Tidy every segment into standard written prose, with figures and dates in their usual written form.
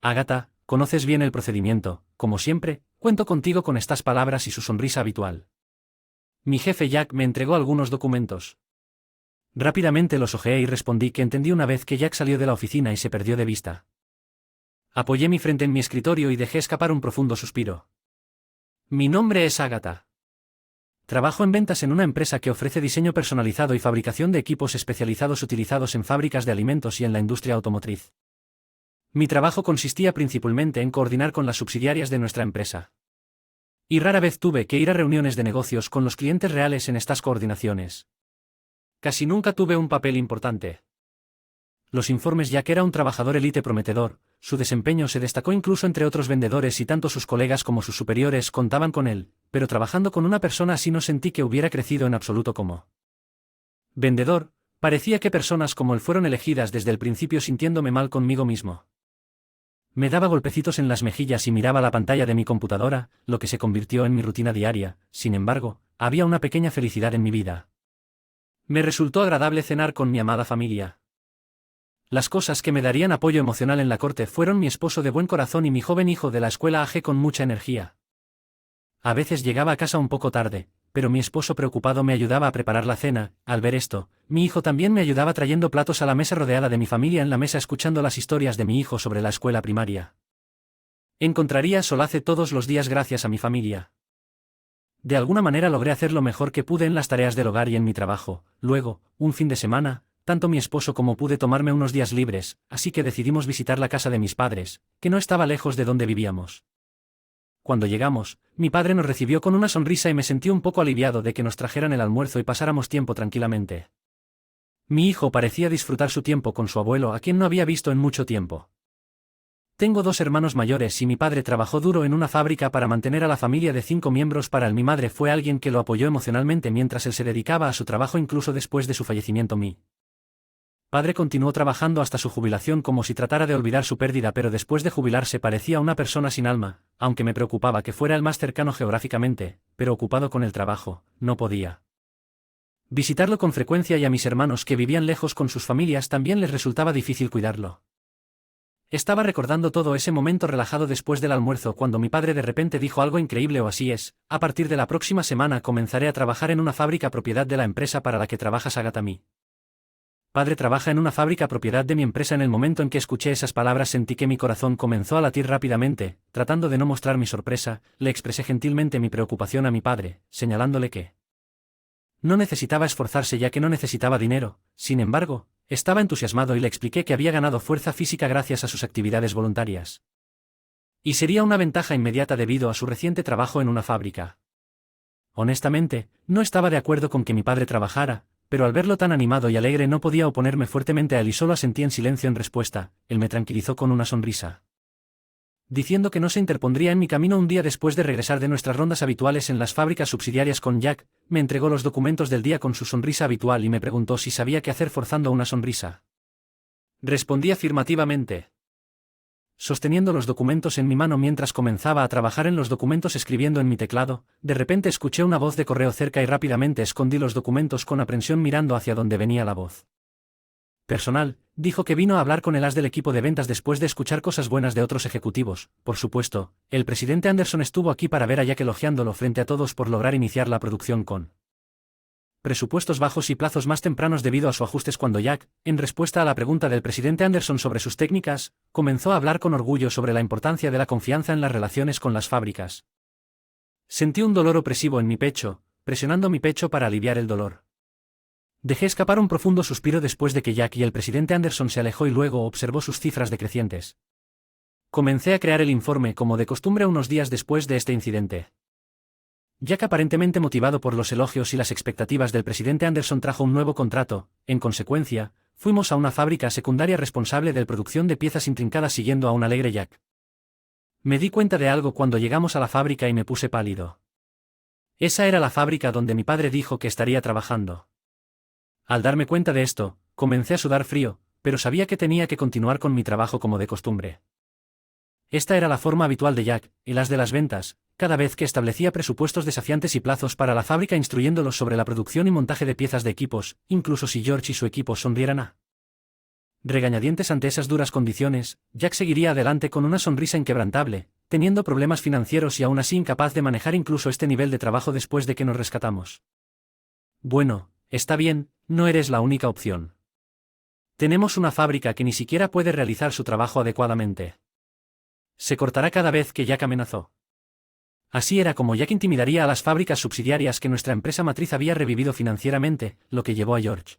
Agatha, conoces bien el procedimiento, como siempre, cuento contigo con estas palabras y su sonrisa habitual. Mi jefe Jack me entregó algunos documentos. Rápidamente los hojeé y respondí que entendí una vez que Jack salió de la oficina y se perdió de vista. Apoyé mi frente en mi escritorio y dejé escapar un profundo suspiro. Mi nombre es Agatha. Trabajo en ventas en una empresa que ofrece diseño personalizado y fabricación de equipos especializados utilizados en fábricas de alimentos y en la industria automotriz. Mi trabajo consistía principalmente en coordinar con las subsidiarias de nuestra empresa. Y rara vez tuve que ir a reuniones de negocios con los clientes reales en estas coordinaciones. Casi nunca tuve un papel importante. Los informes ya que era un trabajador élite prometedor, su desempeño se destacó incluso entre otros vendedores y tanto sus colegas como sus superiores contaban con él, pero trabajando con una persona así no sentí que hubiera crecido en absoluto como vendedor. Parecía que personas como él fueron elegidas desde el principio sintiéndome mal conmigo mismo. Me daba golpecitos en las mejillas y miraba la pantalla de mi computadora, lo que se convirtió en mi rutina diaria. Sin embargo, había una pequeña felicidad en mi vida. Me resultó agradable cenar con mi amada familia. Las cosas que me darían apoyo emocional en la corte fueron mi esposo de buen corazón y mi joven hijo de la escuela AG con mucha energía. A veces llegaba a casa un poco tarde, pero mi esposo preocupado me ayudaba a preparar la cena. Al ver esto, mi hijo también me ayudaba trayendo platos a la mesa rodeada de mi familia en la mesa escuchando las historias de mi hijo sobre la escuela primaria. Encontraría solace todos los días gracias a mi familia. De alguna manera logré hacer lo mejor que pude en las tareas del hogar y en mi trabajo. Luego, un fin de semana, tanto mi esposo como pude tomarme unos días libres, así que decidimos visitar la casa de mis padres, que no estaba lejos de donde vivíamos. Cuando llegamos, mi padre nos recibió con una sonrisa y me sentí un poco aliviado de que nos trajeran el almuerzo y pasáramos tiempo tranquilamente. Mi hijo parecía disfrutar su tiempo con su abuelo, a quien no había visto en mucho tiempo. Tengo 2 hermanos mayores y mi padre trabajó duro en una fábrica para mantener a la familia de 5 miembros. Para él mi madre fue alguien que lo apoyó emocionalmente mientras él se dedicaba a su trabajo incluso después de su fallecimiento. Mi padre continuó trabajando hasta su jubilación como si tratara de olvidar su pérdida, pero después de jubilarse parecía una persona sin alma, aunque me preocupaba que fuera el más cercano geográficamente, pero ocupado con el trabajo, no podía visitarlo con frecuencia y a mis hermanos que vivían lejos con sus familias también les resultaba difícil cuidarlo. Estaba recordando todo ese momento relajado después del almuerzo cuando mi padre de repente dijo algo increíble o así es: a partir de la próxima semana comenzaré a trabajar en una fábrica propiedad de la empresa para la que trabajas, Agatha. Mi padre trabaja en una fábrica propiedad de mi empresa. En el momento en que escuché esas palabras sentí que mi corazón comenzó a latir rápidamente. Tratando de no mostrar mi sorpresa, le expresé gentilmente mi preocupación a mi padre, señalándole que no necesitaba esforzarse ya que no necesitaba dinero. Sin embargo, estaba entusiasmado y le expliqué que había ganado fuerza física gracias a sus actividades voluntarias. Y sería una ventaja inmediata debido a su reciente trabajo en una fábrica. Honestamente, no estaba de acuerdo con que mi padre trabajara, pero al verlo tan animado y alegre no podía oponerme fuertemente a él y solo asentí en silencio en respuesta. Él me tranquilizó con una sonrisa, diciendo que no se interpondría en mi camino. Un día después de regresar de nuestras rondas habituales en las fábricas subsidiarias con Jack, me entregó los documentos del día con su sonrisa habitual y me preguntó si sabía qué hacer forzando una sonrisa. Respondí afirmativamente, sosteniendo los documentos en mi mano mientras comenzaba a trabajar en los documentos escribiendo en mi teclado. De repente escuché una voz de correo cerca y rápidamente escondí los documentos con aprensión mirando hacia donde venía la voz. Personal, dijo que vino a hablar con el as del equipo de ventas después de escuchar cosas buenas de otros ejecutivos. Por supuesto, el presidente Anderson estuvo aquí para ver a Jack elogiándolo frente a todos por lograr iniciar la producción con presupuestos bajos y plazos más tempranos debido a sus ajustes. Cuando Jack, en respuesta a la pregunta del presidente Anderson sobre sus técnicas, comenzó a hablar con orgullo sobre la importancia de la confianza en las relaciones con las fábricas. Sentí un dolor opresivo en mi pecho, presionando mi pecho para aliviar el dolor. Dejé escapar un profundo suspiro después de que Jack y el presidente Anderson se alejó y luego observó sus cifras decrecientes. Comencé a crear el informe como de costumbre unos días después de este incidente. Jack, aparentemente motivado por los elogios y las expectativas del presidente Anderson, trajo un nuevo contrato. En consecuencia, fuimos a una fábrica secundaria responsable de la producción de piezas intrincadas siguiendo a un alegre Jack. Me di cuenta de algo cuando llegamos a la fábrica y me puse pálido. Esa era la fábrica donde mi padre dijo que estaría trabajando. Al darme cuenta de esto, comencé a sudar frío, pero sabía que tenía que continuar con mi trabajo como de costumbre. Esta era la forma habitual de Jack, el as de las ventas, cada vez que establecía presupuestos desafiantes y plazos para la fábrica, instruyéndolos sobre la producción y montaje de piezas de equipos, incluso si George y su equipo sonrieran a Regañadientes ante esas duras condiciones, Jack seguiría adelante con una sonrisa inquebrantable, teniendo problemas financieros y aún así incapaz de manejar incluso este nivel de trabajo después de que nos rescatamos. Bueno, está bien, no eres la única opción. Tenemos una fábrica que ni siquiera puede realizar su trabajo adecuadamente. Se cortará cada vez que Jack amenazó. Así era como Jack intimidaría a las fábricas subsidiarias que nuestra empresa matriz había revivido financieramente, lo que llevó a George.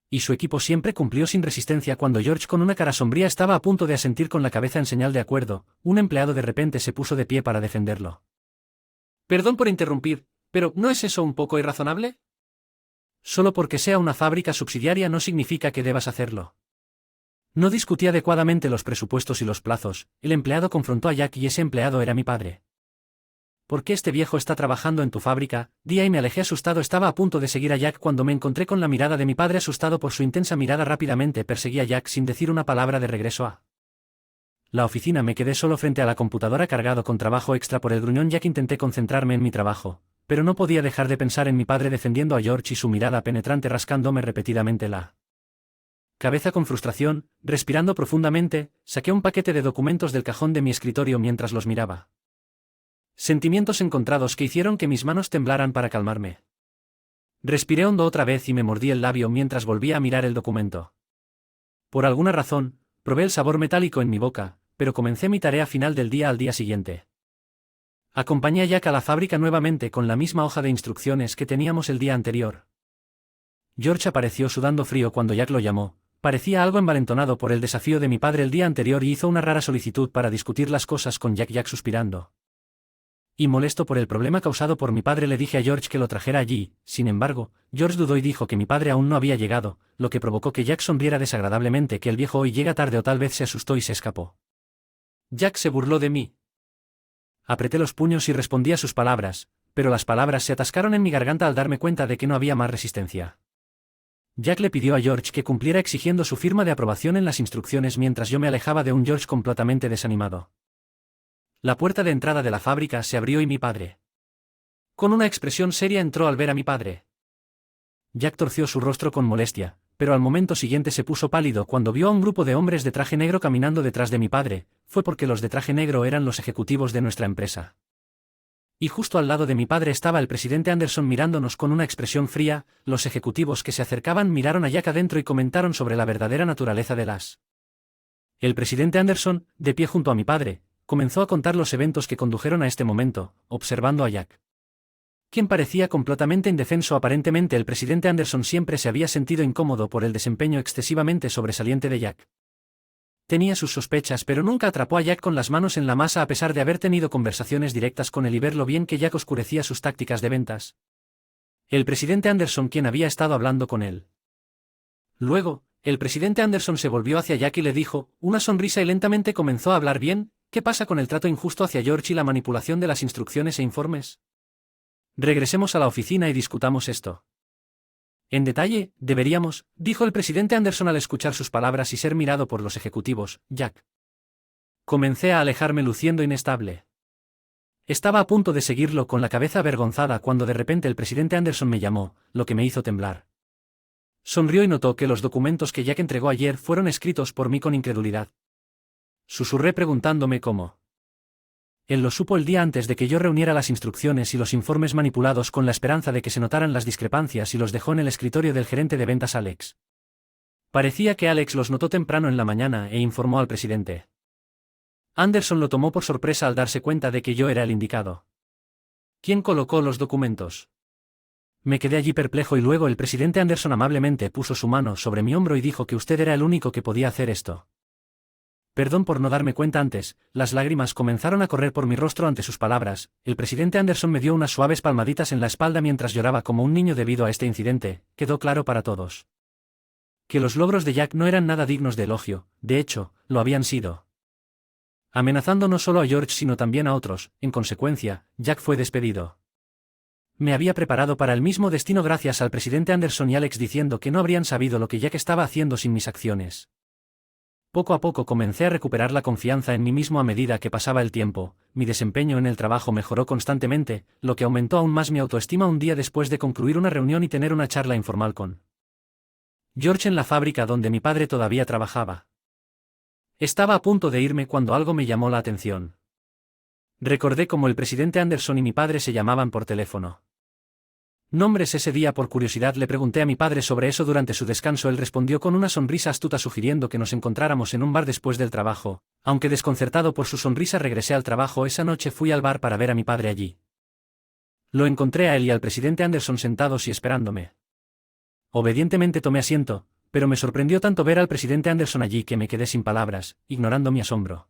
Y su equipo siempre cumplió sin resistencia cuando George con una cara sombría estaba a punto de asentir con la cabeza en señal de acuerdo, un empleado de repente se puso de pie para defenderlo. Perdón por interrumpir, pero ¿no es eso un poco irrazonable? Solo porque sea una fábrica subsidiaria no significa que debas hacerlo. No discutí adecuadamente los presupuestos y los plazos, el empleado confrontó a Jack y ese empleado era mi padre. ¿Por qué este viejo está trabajando en tu fábrica? Día y me alejé asustado. Estaba a punto de seguir a Jack cuando me encontré con la mirada de mi padre asustado por su intensa mirada. Rápidamente perseguí a Jack sin decir una palabra de regreso a la oficina. Me quedé solo frente a la computadora cargado con trabajo extra por el gruñón Jack. Intenté concentrarme en mi trabajo, pero no podía dejar de pensar en mi padre defendiendo a George y su mirada penetrante rascándome repetidamente la cabeza con frustración. Respirando profundamente, saqué un paquete de documentos del cajón de mi escritorio mientras los miraba. Sentimientos encontrados que hicieron que mis manos temblaran para calmarme. Respiré hondo otra vez y me mordí el labio mientras volvía a mirar el documento. Por alguna razón, probé el sabor metálico en mi boca, pero comencé mi tarea final del día al día siguiente. Acompañé a Jack a la fábrica nuevamente con la misma hoja de instrucciones que teníamos el día anterior. George apareció sudando frío cuando Jack lo llamó. Parecía algo envalentonado por el desafío de mi padre el día anterior y hizo una rara solicitud para discutir las cosas con Jack. Jack suspirando. Y molesto por el problema causado por mi padre le dije a George que lo trajera allí. Sin embargo, George dudó y dijo que mi padre aún no había llegado, lo que provocó que Jack sonriera desagradablemente. Que el viejo hoy llega tarde o tal vez se asustó y se escapó. Jack se burló de mí. Apreté los puños y respondí a sus palabras, pero las palabras se atascaron en mi garganta al darme cuenta de que no había más resistencia. Jack le pidió a George que cumpliera exigiendo su firma de aprobación en las instrucciones mientras yo me alejaba de un George completamente desanimado. La puerta de entrada de la fábrica se abrió y mi padre, con una expresión seria, entró al ver a mi padre. Jack torció su rostro con molestia, pero al momento siguiente se puso pálido cuando vio a un grupo de hombres de traje negro caminando detrás de mi padre. Fue porque los de traje negro eran los ejecutivos de nuestra empresa. Y justo al lado de mi padre estaba el presidente Anderson mirándonos con una expresión fría. Los ejecutivos que se acercaban miraron a Jack adentro y comentaron sobre la verdadera naturaleza de las. El presidente Anderson, de pie junto a mi padre, comenzó a contar los eventos que condujeron a este momento, observando a Jack, quien parecía completamente indefenso. Aparentemente el presidente Anderson siempre se había sentido incómodo por el desempeño excesivamente sobresaliente de Jack. Tenía sus sospechas pero nunca atrapó a Jack con las manos en la masa a pesar de haber tenido conversaciones directas con él y ver lo bien que Jack oscurecía sus tácticas de ventas. El presidente Anderson quien había estado hablando con él. Luego, el presidente Anderson se volvió hacia Jack y le dijo, una sonrisa y lentamente comenzó a hablar bien. ¿Qué pasa con el trato injusto hacia George y la manipulación de las instrucciones e informes? Regresemos a la oficina y discutamos esto. En detalle, deberíamos, dijo el presidente Anderson al escuchar sus palabras y ser mirado por los ejecutivos. Jack. Comencé a alejarme luciendo inestable. Estaba a punto de seguirlo con la cabeza avergonzada cuando de repente el presidente Anderson me llamó, lo que me hizo temblar. Sonrió y notó que los documentos que Jack entregó ayer fueron escritos por mí con incredulidad. Susurré preguntándome cómo. Él lo supo el día antes de que yo reuniera las instrucciones y los informes manipulados con la esperanza de que se notaran las discrepancias y los dejó en el escritorio del gerente de ventas Alex. Parecía que Alex los notó temprano en la mañana e informó al presidente. Anderson lo tomó por sorpresa al darse cuenta de que yo era el indicado. ¿Quién colocó los documentos? Me quedé allí perplejo y luego el presidente Anderson amablemente puso su mano sobre mi hombro y dijo que usted era el único que podía hacer esto. Perdón por no darme cuenta antes. Las lágrimas comenzaron a correr por mi rostro ante sus palabras. El presidente Anderson me dio unas suaves palmaditas en la espalda mientras lloraba como un niño debido a este incidente. Quedó claro para todos que los logros de Jack no eran nada dignos de elogio, de hecho, lo habían sido. Amenazando no solo a George sino también a otros. En consecuencia, Jack fue despedido. Me había preparado para el mismo destino gracias al presidente Anderson y Alex diciendo que no habrían sabido lo que Jack estaba haciendo sin mis acciones. Poco a poco comencé a recuperar la confianza en mí mismo a medida que pasaba el tiempo. Mi desempeño en el trabajo mejoró constantemente, lo que aumentó aún más mi autoestima un día después de concluir una reunión y tener una charla informal con George en la fábrica donde mi padre todavía trabajaba. Estaba a punto de irme cuando algo me llamó la atención. Recordé cómo el presidente Anderson y mi padre se llamaban por teléfono. Nombres. Ese día por curiosidad le pregunté a mi padre sobre eso durante su descanso. Él respondió con una sonrisa astuta sugiriendo que nos encontráramos en un bar después del trabajo. Aunque desconcertado por su sonrisa regresé al trabajo. Esa noche fui al bar para ver a mi padre allí. Lo encontré a él y al presidente Anderson sentados y esperándome. Obedientemente tomé asiento, pero me sorprendió tanto ver al presidente Anderson allí que me quedé sin palabras, ignorando mi asombro.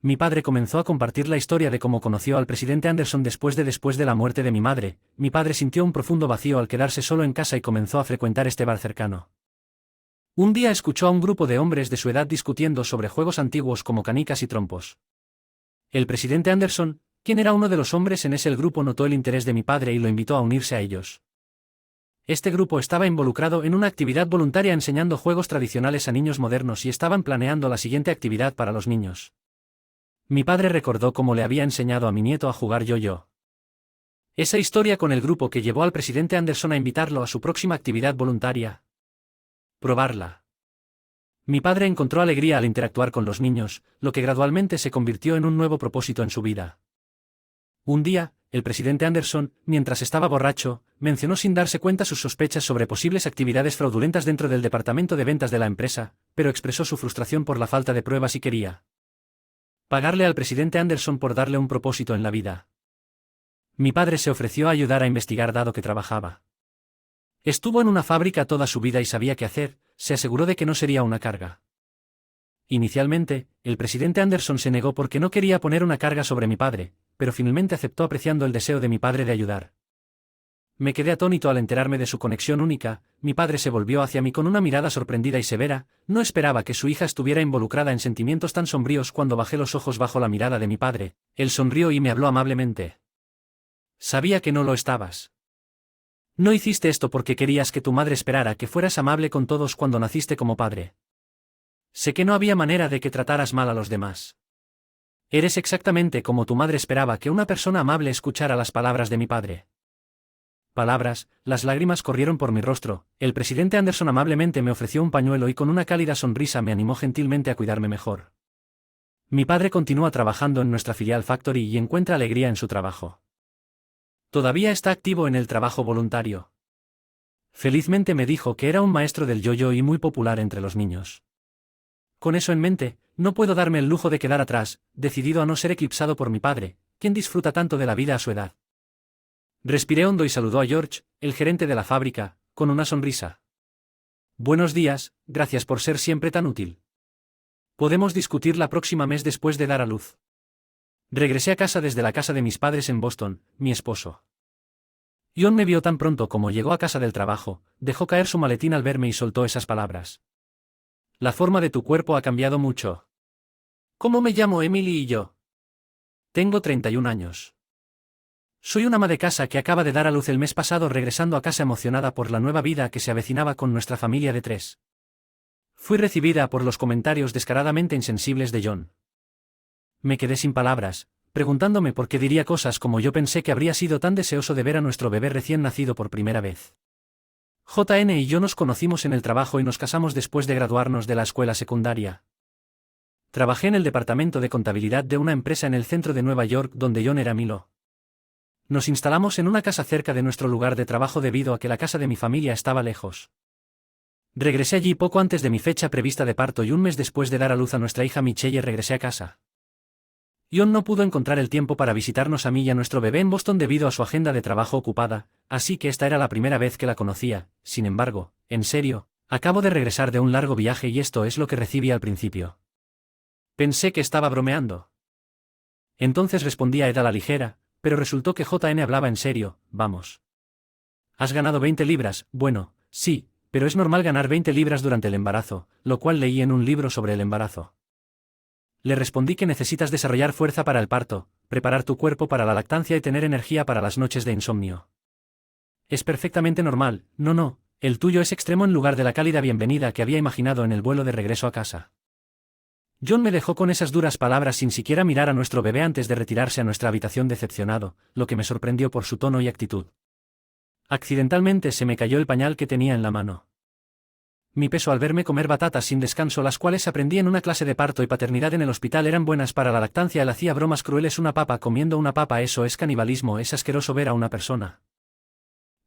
Mi padre comenzó a compartir la historia de cómo conoció al presidente Anderson después de la muerte de mi madre. Mi padre sintió un profundo vacío al quedarse solo en casa y comenzó a frecuentar este bar cercano. Un día escuchó a un grupo de hombres de su edad discutiendo sobre juegos antiguos como canicas y trompos. El presidente Anderson, quien era uno de los hombres en ese grupo, notó el interés de mi padre y lo invitó a unirse a ellos. Este grupo estaba involucrado en una actividad voluntaria enseñando juegos tradicionales a niños modernos y estaban planeando la siguiente actividad para los niños. Mi padre recordó cómo le había enseñado a mi nieto a jugar yo-yo. Esa historia con el grupo que llevó al presidente Anderson a invitarlo a su próxima actividad voluntaria. Probarla. Mi padre encontró alegría al interactuar con los niños, lo que gradualmente se convirtió en un nuevo propósito en su vida. Un día, el presidente Anderson, mientras estaba borracho, mencionó sin darse cuenta sus sospechas sobre posibles actividades fraudulentas dentro del departamento de ventas de la empresa, pero expresó su frustración por la falta de pruebas y quería pagarle al presidente Anderson por darle un propósito en la vida. Mi padre se ofreció a ayudar a investigar dado que trabajaba. Estuvo en una fábrica toda su vida y sabía qué hacer. Se aseguró de que no sería una carga. Inicialmente, el presidente Anderson se negó porque no quería poner una carga sobre mi padre, pero finalmente aceptó apreciando el deseo de mi padre de ayudar. Me quedé atónito al enterarme de su conexión única. Mi padre se volvió hacia mí con una mirada sorprendida y severa. No esperaba que su hija estuviera involucrada en sentimientos tan sombríos. Cuando bajé los ojos bajo la mirada de mi padre, él sonrió y me habló amablemente. Sabía que no lo estabas. No hiciste esto porque querías que tu madre esperara que fueras amable con todos cuando naciste como padre. Sé que no había manera de que trataras mal a los demás. Eres exactamente como tu madre esperaba que una persona amable escuchara las palabras de mi padre. Palabras, las lágrimas corrieron por mi rostro. El presidente Anderson amablemente me ofreció un pañuelo y con una cálida sonrisa me animó gentilmente a cuidarme mejor. Mi padre continúa trabajando en nuestra filial Factory y encuentra alegría en su trabajo. Todavía está activo en el trabajo voluntario. Felizmente me dijo que era un maestro del yo-yo y muy popular entre los niños. Con eso en mente, no puedo darme el lujo de quedar atrás, decidido a no ser eclipsado por mi padre, quien disfruta tanto de la vida a su edad. Respiré hondo y saludó a George, el gerente de la fábrica, con una sonrisa. Buenos días, gracias por ser siempre tan útil. Podemos discutir la próxima mes después de dar a luz. Regresé a casa desde la casa de mis padres en Boston, mi esposo. John me vio tan pronto como llegó a casa del trabajo, dejó caer su maletín al verme y soltó esas palabras. La forma de tu cuerpo ha cambiado mucho. ¿Cómo me llamo Emily y yo? Tengo 31 años. Soy una ama de casa que acaba de dar a luz el mes pasado, regresando a casa emocionada por la nueva vida que se avecinaba con nuestra familia de 3. Fui recibida por los comentarios descaradamente insensibles de John. Me quedé sin palabras, preguntándome por qué diría cosas como yo pensé que habría sido tan deseoso de ver a nuestro bebé recién nacido por primera vez. JN y yo nos conocimos en el trabajo y nos casamos después de graduarnos de la escuela secundaria. Trabajé en el departamento de contabilidad de una empresa en el centro de Nueva York donde John era Milo. Nos instalamos en una casa cerca de nuestro lugar de trabajo debido a que la casa de mi familia estaba lejos. Regresé allí poco antes de mi fecha prevista de parto y un mes después de dar a luz a nuestra hija Michelle regresé a casa. John no pudo encontrar el tiempo para visitarnos a mí y a nuestro bebé en Boston debido a su agenda de trabajo ocupada, así que esta era la primera vez que la conocía. Sin embargo, en serio, acabo de regresar de un largo viaje y esto es lo que recibí al principio. Pensé que estaba bromeando. Entonces respondí a Ed a la ligera, pero resultó que JN hablaba en serio. Vamos. Has ganado 20 libras, bueno, sí, pero es normal ganar 20 libras durante el embarazo, lo cual leí en un libro sobre el embarazo. Le respondí que necesitas desarrollar fuerza para el parto, preparar tu cuerpo para la lactancia y tener energía para las noches de insomnio. Es perfectamente normal, no, el tuyo es extremo en lugar de la cálida bienvenida que había imaginado en el vuelo de regreso a casa. John me dejó con esas duras palabras sin siquiera mirar a nuestro bebé antes de retirarse a nuestra habitación decepcionado, lo que me sorprendió por su tono y actitud. Accidentalmente se me cayó el pañal que tenía en la mano. Mi peso al verme comer batatas sin descanso, las cuales aprendí en una clase de parto y paternidad en el hospital, eran buenas para la lactancia. Él hacía bromas crueles. Una papa comiendo una papa, eso es canibalismo. Es asqueroso ver a una persona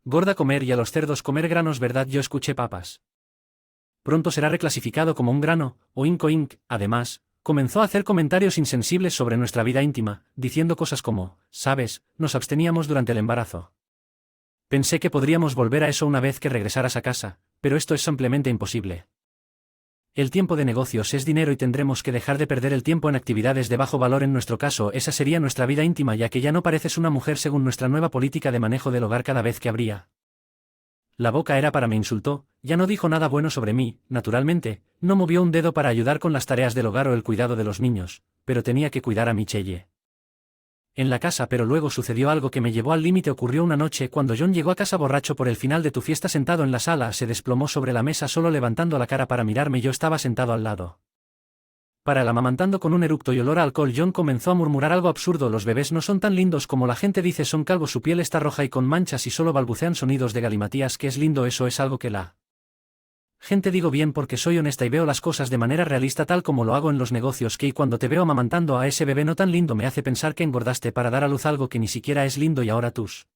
gorda comer y a los cerdos comer granos, ¿verdad? Yo escuché papas. Pronto será reclasificado como un grano, oink oink. Además, comenzó a hacer comentarios insensibles sobre nuestra vida íntima, diciendo cosas como, ¿sabes? Nos absteníamos durante el embarazo. Pensé que podríamos volver a eso una vez que regresaras a casa, pero esto es simplemente imposible. El tiempo de negocios es dinero y tendremos que dejar de perder el tiempo en actividades de bajo valor. En nuestro caso, esa sería nuestra vida íntima, ya que ya no pareces una mujer según nuestra nueva política de manejo del hogar. Cada vez que abría la boca era para me insultó. Ya no dijo nada bueno sobre mí, naturalmente, no movió un dedo para ayudar con las tareas del hogar o el cuidado de los niños, pero tenía que cuidar a Michelle en la casa. Pero luego sucedió algo que me llevó al límite. Ocurrió una noche cuando John llegó a casa borracho por el final de tu fiesta. Sentado en la sala, se desplomó sobre la mesa solo levantando la cara para mirarme. Yo estaba sentado al lado para él, amamantando con un eructo y olor a alcohol. John comenzó a murmurar algo absurdo: los bebés no son tan lindos como la gente dice, son calvos, su piel está roja y con manchas y solo balbucean sonidos de galimatías. ¿Qué es lindo? Eso es algo que la gente digo bien porque soy honesta y veo las cosas de manera realista, tal como lo hago en los negocios. Que cuando te veo amamantando a ese bebé no tan lindo, me hace pensar que engordaste para dar a luz algo que ni siquiera es lindo y ahora tus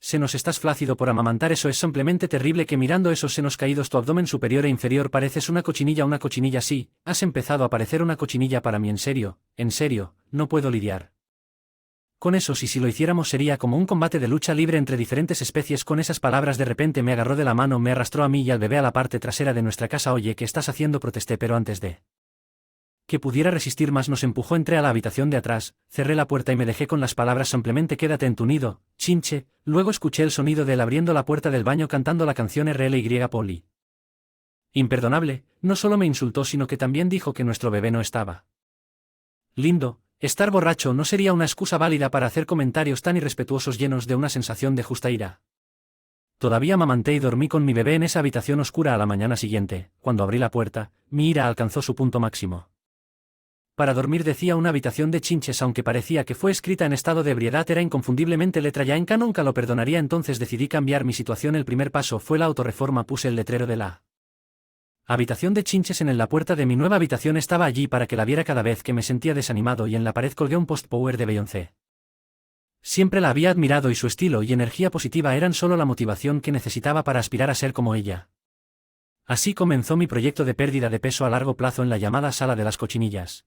senos estás flácido por amamantar. Eso es simplemente terrible. Que mirando esos senos caídos, tu abdomen superior e inferior, pareces una cochinilla. Sí, has empezado a parecer una cochinilla para mí. En serio, no puedo lidiar con eso. Si lo hiciéramos sería como un combate de lucha libre entre diferentes especies. Con esas palabras de repente me agarró de la mano, me arrastró a mí y al bebé a la parte trasera de nuestra casa. Oye, ¿qué estás haciendo? Protesté, pero antes de que pudiera resistir más nos empujó. Entré a la habitación de atrás, cerré la puerta y me dejé con las palabras simplemente quédate en tu nido, chinche. Luego escuché el sonido de él abriendo la puerta del baño cantando la canción RLY Poli. Imperdonable. No solo me insultó, sino que también dijo que nuestro bebé no estaba lindo. Estar borracho no sería una excusa válida para hacer comentarios tan irrespetuosos llenos de una sensación de justa ira. Todavía amamanté y dormí con mi bebé en esa habitación oscura. A la mañana siguiente, cuando abrí la puerta, mi ira alcanzó su punto máximo. Para dormir decía una habitación de chinches, aunque parecía que fue escrita en estado de ebriedad, era inconfundiblemente letra yanca. Nunca lo perdonaría. Entonces decidí cambiar mi situación. El primer paso fue la autorreforma. Puse el letrero de la habitación de chinches en la puerta de mi nueva habitación. Estaba allí para que la viera cada vez que me sentía desanimado y en la pared colgué un post-power de Beyoncé. Siempre la había admirado y su estilo y energía positiva eran solo la motivación que necesitaba para aspirar a ser como ella. Así comenzó mi proyecto de pérdida de peso a largo plazo en la llamada sala de las cochinillas.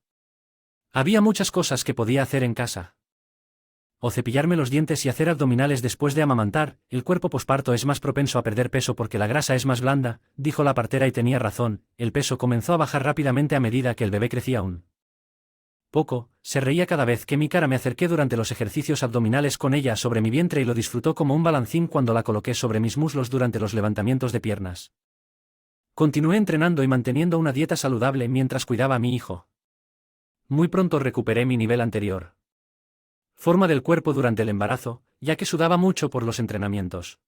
Había muchas cosas que podía hacer en casa. O cepillarme los dientes y hacer abdominales después de amamantar. El cuerpo posparto es más propenso a perder peso porque la grasa es más blanda, dijo la partera y tenía razón. El peso comenzó a bajar rápidamente a medida que el bebé crecía un poco. Se reía cada vez que mi cara me acerqué durante los ejercicios abdominales con ella sobre mi vientre y lo disfrutó como un balancín cuando la coloqué sobre mis muslos durante los levantamientos de piernas. Continué entrenando y manteniendo una dieta saludable mientras cuidaba a mi hijo. Muy pronto recuperé mi nivel anterior forma del cuerpo durante el embarazo, ya que sudaba mucho por los entrenamientos.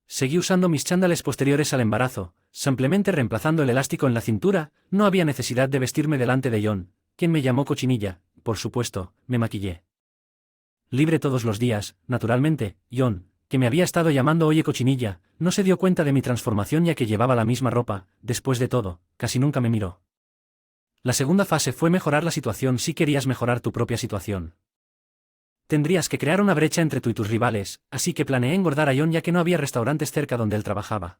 Seguí usando mis chándales posteriores al embarazo, simplemente reemplazando el elástico en la cintura. No había necesidad de vestirme delante de John, quien me llamó cochinilla. Por supuesto, me maquillé libre todos los días. Naturalmente, John, que me había estado llamando oye cochinilla, no se dio cuenta de mi transformación ya que llevaba la misma ropa. Después de todo, casi nunca me miró. La segunda fase fue mejorar la situación. Si querías mejorar tu propia situación, tendrías que crear una brecha entre tú y tus rivales, así que planeé engordar a John ya que no había restaurantes cerca donde él trabajaba.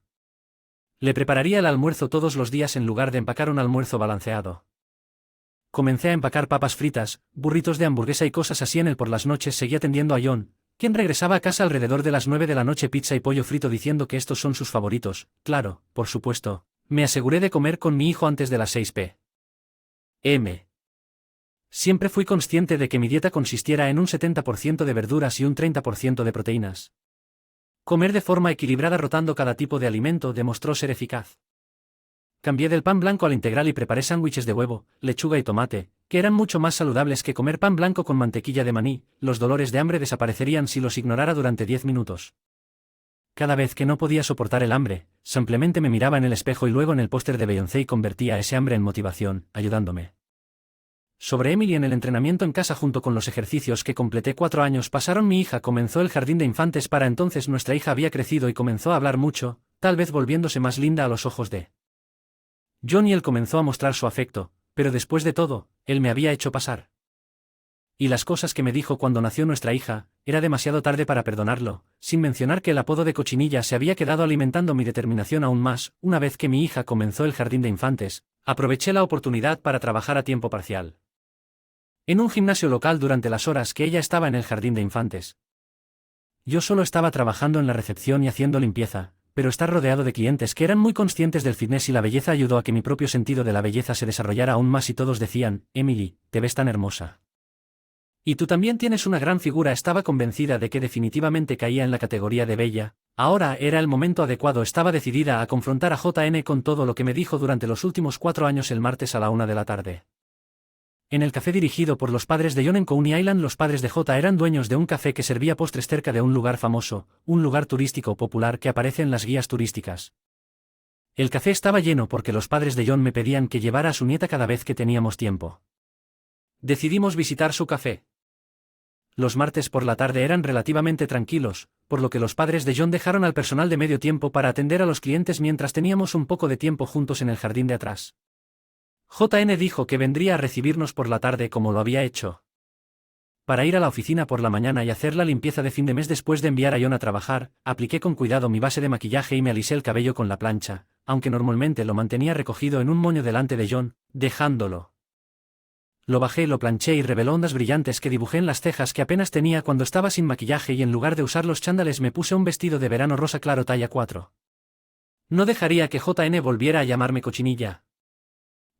Le prepararía el almuerzo todos los días en lugar de empacar un almuerzo balanceado. Comencé a empacar papas fritas, burritos de hamburguesa y cosas así. Por las noches seguía atendiendo a John, quien regresaba a casa alrededor de las 9 de la noche. Pizza y pollo frito, diciendo que estos son sus favoritos. Claro, por supuesto. Me aseguré de comer con mi hijo antes de las 6 p.m. Siempre fui consciente de que mi dieta consistiera en un 70% de verduras y un 30% de proteínas. Comer de forma equilibrada rotando cada tipo de alimento demostró ser eficaz. Cambié del pan blanco al integral y preparé sándwiches de huevo, lechuga y tomate, que eran mucho más saludables que comer pan blanco con mantequilla de maní. Los dolores de hambre desaparecerían si los ignorara durante 10 minutos. Cada vez que no podía soportar el hambre, simplemente me miraba en el espejo y luego en el póster de Beyoncé y convertía ese hambre en motivación, ayudándome. Sobre Emily en el entrenamiento en casa junto con los ejercicios que completé 4 años pasaron. Mi hija comenzó el jardín de infantes. Para entonces nuestra hija había crecido y comenzó a hablar mucho, tal vez volviéndose más linda a los ojos de John, y él comenzó a mostrar su afecto, pero después de todo, él me había hecho pasar. Y las cosas que me dijo cuando nació nuestra hija, era demasiado tarde para perdonarlo, sin mencionar que el apodo de cochinilla se había quedado alimentando mi determinación aún más. Una vez que mi hija comenzó el jardín de infantes, aproveché la oportunidad para trabajar a tiempo parcial en un gimnasio local durante las horas que ella estaba en el jardín de infantes. Yo solo estaba trabajando en la recepción y haciendo limpieza, pero estar rodeado de clientes que eran muy conscientes del fitness y la belleza ayudó a que mi propio sentido de la belleza se desarrollara aún más, y todos decían: Emily, te ves tan hermosa. Y tú también tienes una gran figura. Estaba convencida de que definitivamente caía en la categoría de bella. Ahora era el momento adecuado. Estaba decidida a confrontar a JN con todo lo que me dijo durante los últimos 4 años. El martes a la 1 de la tarde. En el café dirigido por los padres de John en Coney Island, los padres de J eran dueños de un café que servía postres cerca de un lugar famoso, un lugar turístico popular que aparece en las guías turísticas. El café estaba lleno porque los padres de John me pedían que llevara a su nieta cada vez que teníamos tiempo. Decidimos visitar su café. Los martes por la tarde eran relativamente tranquilos, por lo que los padres de John dejaron al personal de medio tiempo para atender a los clientes mientras teníamos un poco de tiempo juntos en el jardín de atrás. JN dijo que vendría a recibirnos por la tarde como lo había hecho para ir a la oficina por la mañana y hacer la limpieza de fin de mes. Después de enviar a John a trabajar, apliqué con cuidado mi base de maquillaje y me alisé el cabello con la plancha, aunque normalmente lo mantenía recogido en un moño delante de John, dejándolo. Lo bajé, lo planché y reveló ondas brillantes que dibujé en las cejas que apenas tenía cuando estaba sin maquillaje, y en lugar de usar los chándales me puse un vestido de verano rosa claro talla 4. No dejaría que JN volviera a llamarme cochinilla.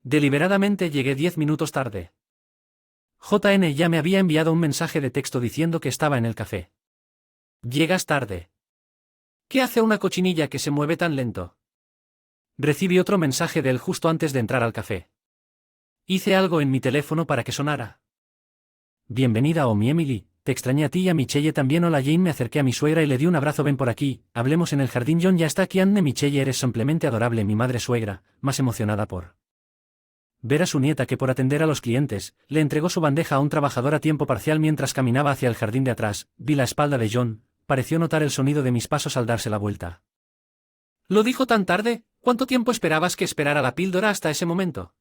Deliberadamente llegué 10 minutos tarde. JN ya me había enviado un mensaje de texto diciendo que estaba en el café. «Llegas tarde. ¿Qué hace una cochinilla que se mueve tan lento?» Recibí otro mensaje de él justo antes de entrar al café. Hice algo en mi teléfono para que sonara. «Bienvenida, mi Emily, te extrañé a ti y a Michelle también». Hola Jane. Me acerqué a mi suegra y le di un abrazo. «Ven por aquí, hablemos en el jardín». «John ya está aquí». «Anne, Michelle, eres simplemente adorable». Mi madre suegra, más emocionada por ver a su nieta que por atender a los clientes, le entregó su bandeja a un trabajador a tiempo parcial mientras caminaba hacia el jardín de atrás. Vi la espalda de John, pareció notar el sonido de mis pasos al darse la vuelta. «¿Lo dijo tan tarde? ¿Cuánto tiempo esperabas que esperara la píldora hasta ese momento?»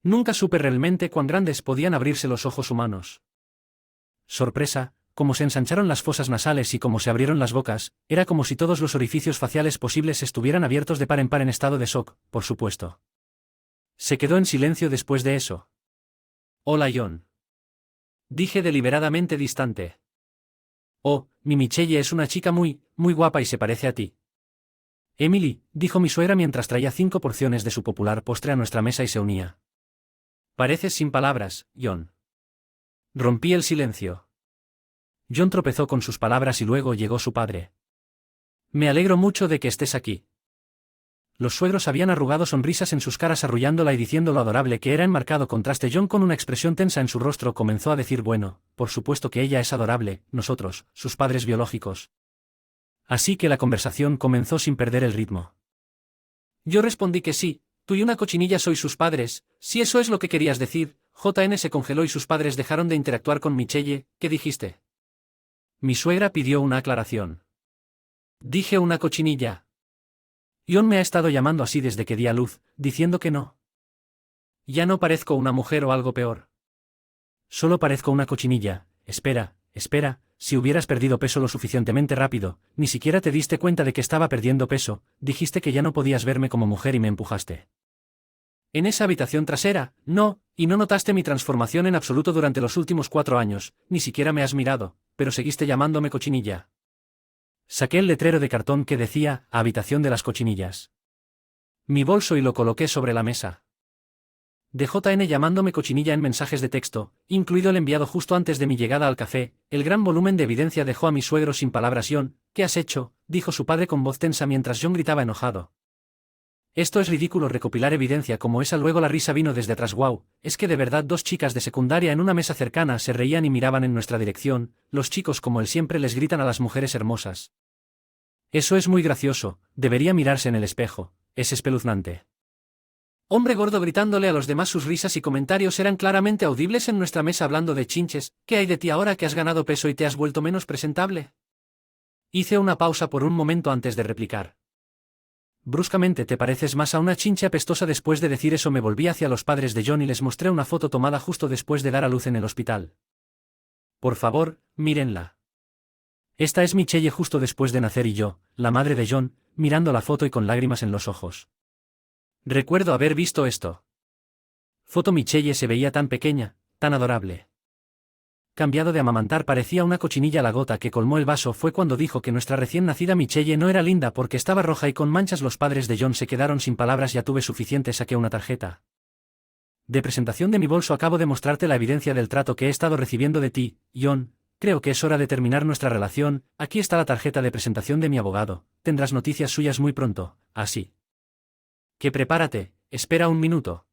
Nunca supe realmente cuán grandes podían abrirse los ojos humanos. Sorpresa, cómo se ensancharon las fosas nasales y cómo se abrieron las bocas, era como si todos los orificios faciales posibles estuvieran abiertos de par en par en estado de shock, por supuesto. Se quedó en silencio después de eso. «Hola John», dije deliberadamente distante. «Oh, mi Michelle es una chica muy guapa y se parece a ti». «Emily», dijo mi suegra mientras traía 5 porciones de su popular postre a nuestra mesa y se unía. «Pareces sin palabras, John». Rompí el silencio. John tropezó con sus palabras y luego llegó su padre. «Me alegro mucho de que estés aquí». Los suegros habían arrugado sonrisas en sus caras arrullándola y diciendo lo adorable que era en marcado contraste. John, con una expresión tensa en su rostro, comenzó a decir: «Bueno, por supuesto que ella es adorable, nosotros, sus padres biológicos». Así que la conversación comenzó sin perder el ritmo. Yo respondí que sí, tú y una cochinilla sois sus padres, si eso es lo que querías decir. JN se congeló y sus padres dejaron de interactuar con Michelle. «¿Qué dijiste?» Mi suegra pidió una aclaración. «Dije una cochinilla». John me ha estado llamando así desde que di a luz, diciendo que no. ¿Ya no parezco una mujer o algo peor? Solo parezco una cochinilla. Espera, si hubieras perdido peso lo suficientemente rápido, ni siquiera te diste cuenta de que estaba perdiendo peso, dijiste que ya no podías verme como mujer y me empujaste. En esa habitación trasera, no, y no notaste mi transformación en absoluto durante los últimos 4 años, ni siquiera me has mirado, pero seguiste llamándome cochinilla. Saqué el letrero de cartón que decía «Habitación de las cochinillas». Mi bolso y lo coloqué sobre la mesa. De JN llamándome cochinilla en mensajes de texto, incluido el enviado justo antes de mi llegada al café. El gran volumen de evidencia dejó a mi suegro sin palabras. «John, ¿qué has hecho?», dijo su padre con voz tensa mientras John gritaba enojado. «Esto es ridículo, recopilar evidencia como esa». Luego la risa vino desde atrás. «Wow, es que de verdad 2 chicas de secundaria en una mesa cercana se reían y miraban en nuestra dirección». Los chicos, como él, siempre les gritan a las mujeres hermosas. «Eso es muy gracioso, debería mirarse en el espejo, es espeluznante». Hombre gordo gritándole a los demás. Sus risas y comentarios eran claramente audibles en nuestra mesa. «Hablando de chinches, ¿qué hay de ti ahora que has ganado peso y te has vuelto menos presentable?». Hice una pausa por un momento antes de replicar. Bruscamente te pareces más a una chinche apestosa. Después de decir eso me volví hacia los padres de John y les mostré una foto tomada justo después de dar a luz en el hospital. Por favor, mírenla. Esta es Michelle justo después de nacer y yo, la madre de John, mirando la foto y con lágrimas en los ojos. Recuerdo haber visto esto. Foto Michelle se veía tan pequeña, tan adorable. Cambiado de amamantar parecía una cochinilla. La gota que colmó el vaso fue cuando dijo que nuestra recién nacida Michelle no era linda porque estaba roja y con manchas. Los padres de John se quedaron sin palabras. Ya tuve suficiente. Saqué una tarjeta de presentación de mi bolso. Acabo de mostrarte la evidencia del trato que he estado recibiendo de ti, John. Creo que es hora de terminar nuestra relación. Aquí está la tarjeta de presentación de mi abogado. Tendrás noticias suyas muy pronto, así que prepárate, espera un minuto.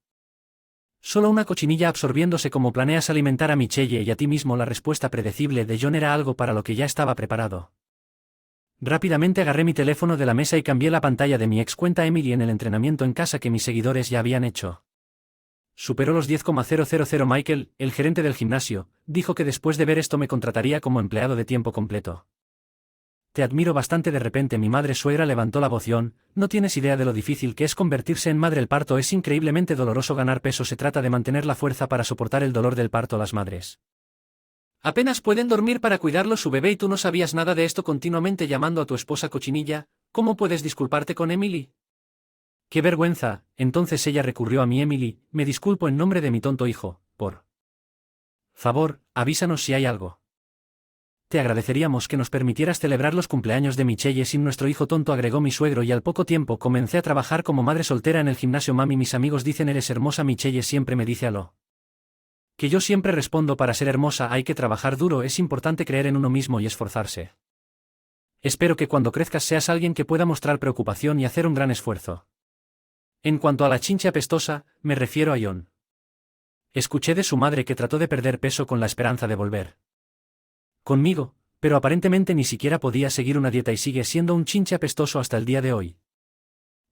Solo una cochinilla absorbiéndose. ¿Cómo planeas alimentar a Michelle y a ti mismo? La respuesta predecible de John era algo para lo que ya estaba preparado. Rápidamente agarré mi teléfono de la mesa y cambié la pantalla de mi ex cuenta Emily en el entrenamiento en casa que mis seguidores ya habían hecho. Superó los 10,000. Michael, el gerente del gimnasio, dijo que después de ver esto me contrataría como empleado de tiempo completo. Te admiro bastante. De repente mi madre suegra levantó la voz. John, no tienes idea de lo difícil que es convertirse en madre. El parto es increíblemente doloroso. Ganar peso se trata de mantener la fuerza para soportar el dolor del parto. Las madres apenas pueden dormir para cuidarlo su bebé y tú no sabías nada de esto. Continuamente llamando a tu esposa cochinilla. ¿Cómo puedes disculparte con Emily? ¡Qué vergüenza! Entonces ella recurrió a mí. Emily, me disculpo en nombre de mi tonto hijo, por favor, avísanos si hay algo. Te agradeceríamos que nos permitieras celebrar los cumpleaños de Michelle sin nuestro hijo tonto, agregó mi suegro, y al poco tiempo comencé a trabajar como madre soltera en el gimnasio. Mami, mis amigos dicen eres hermosa. Michelle siempre me dice algo que yo siempre respondo: para ser hermosa hay que trabajar duro, es importante creer en uno mismo y esforzarse. Espero que cuando crezcas seas alguien que pueda mostrar preocupación y hacer un gran esfuerzo. En cuanto a la chinche apestosa, me refiero a John. Escuché de su madre que trató de perder peso con la esperanza de volver conmigo, pero aparentemente ni siquiera podía seguir una dieta y sigue siendo un chinche apestoso hasta el día de hoy.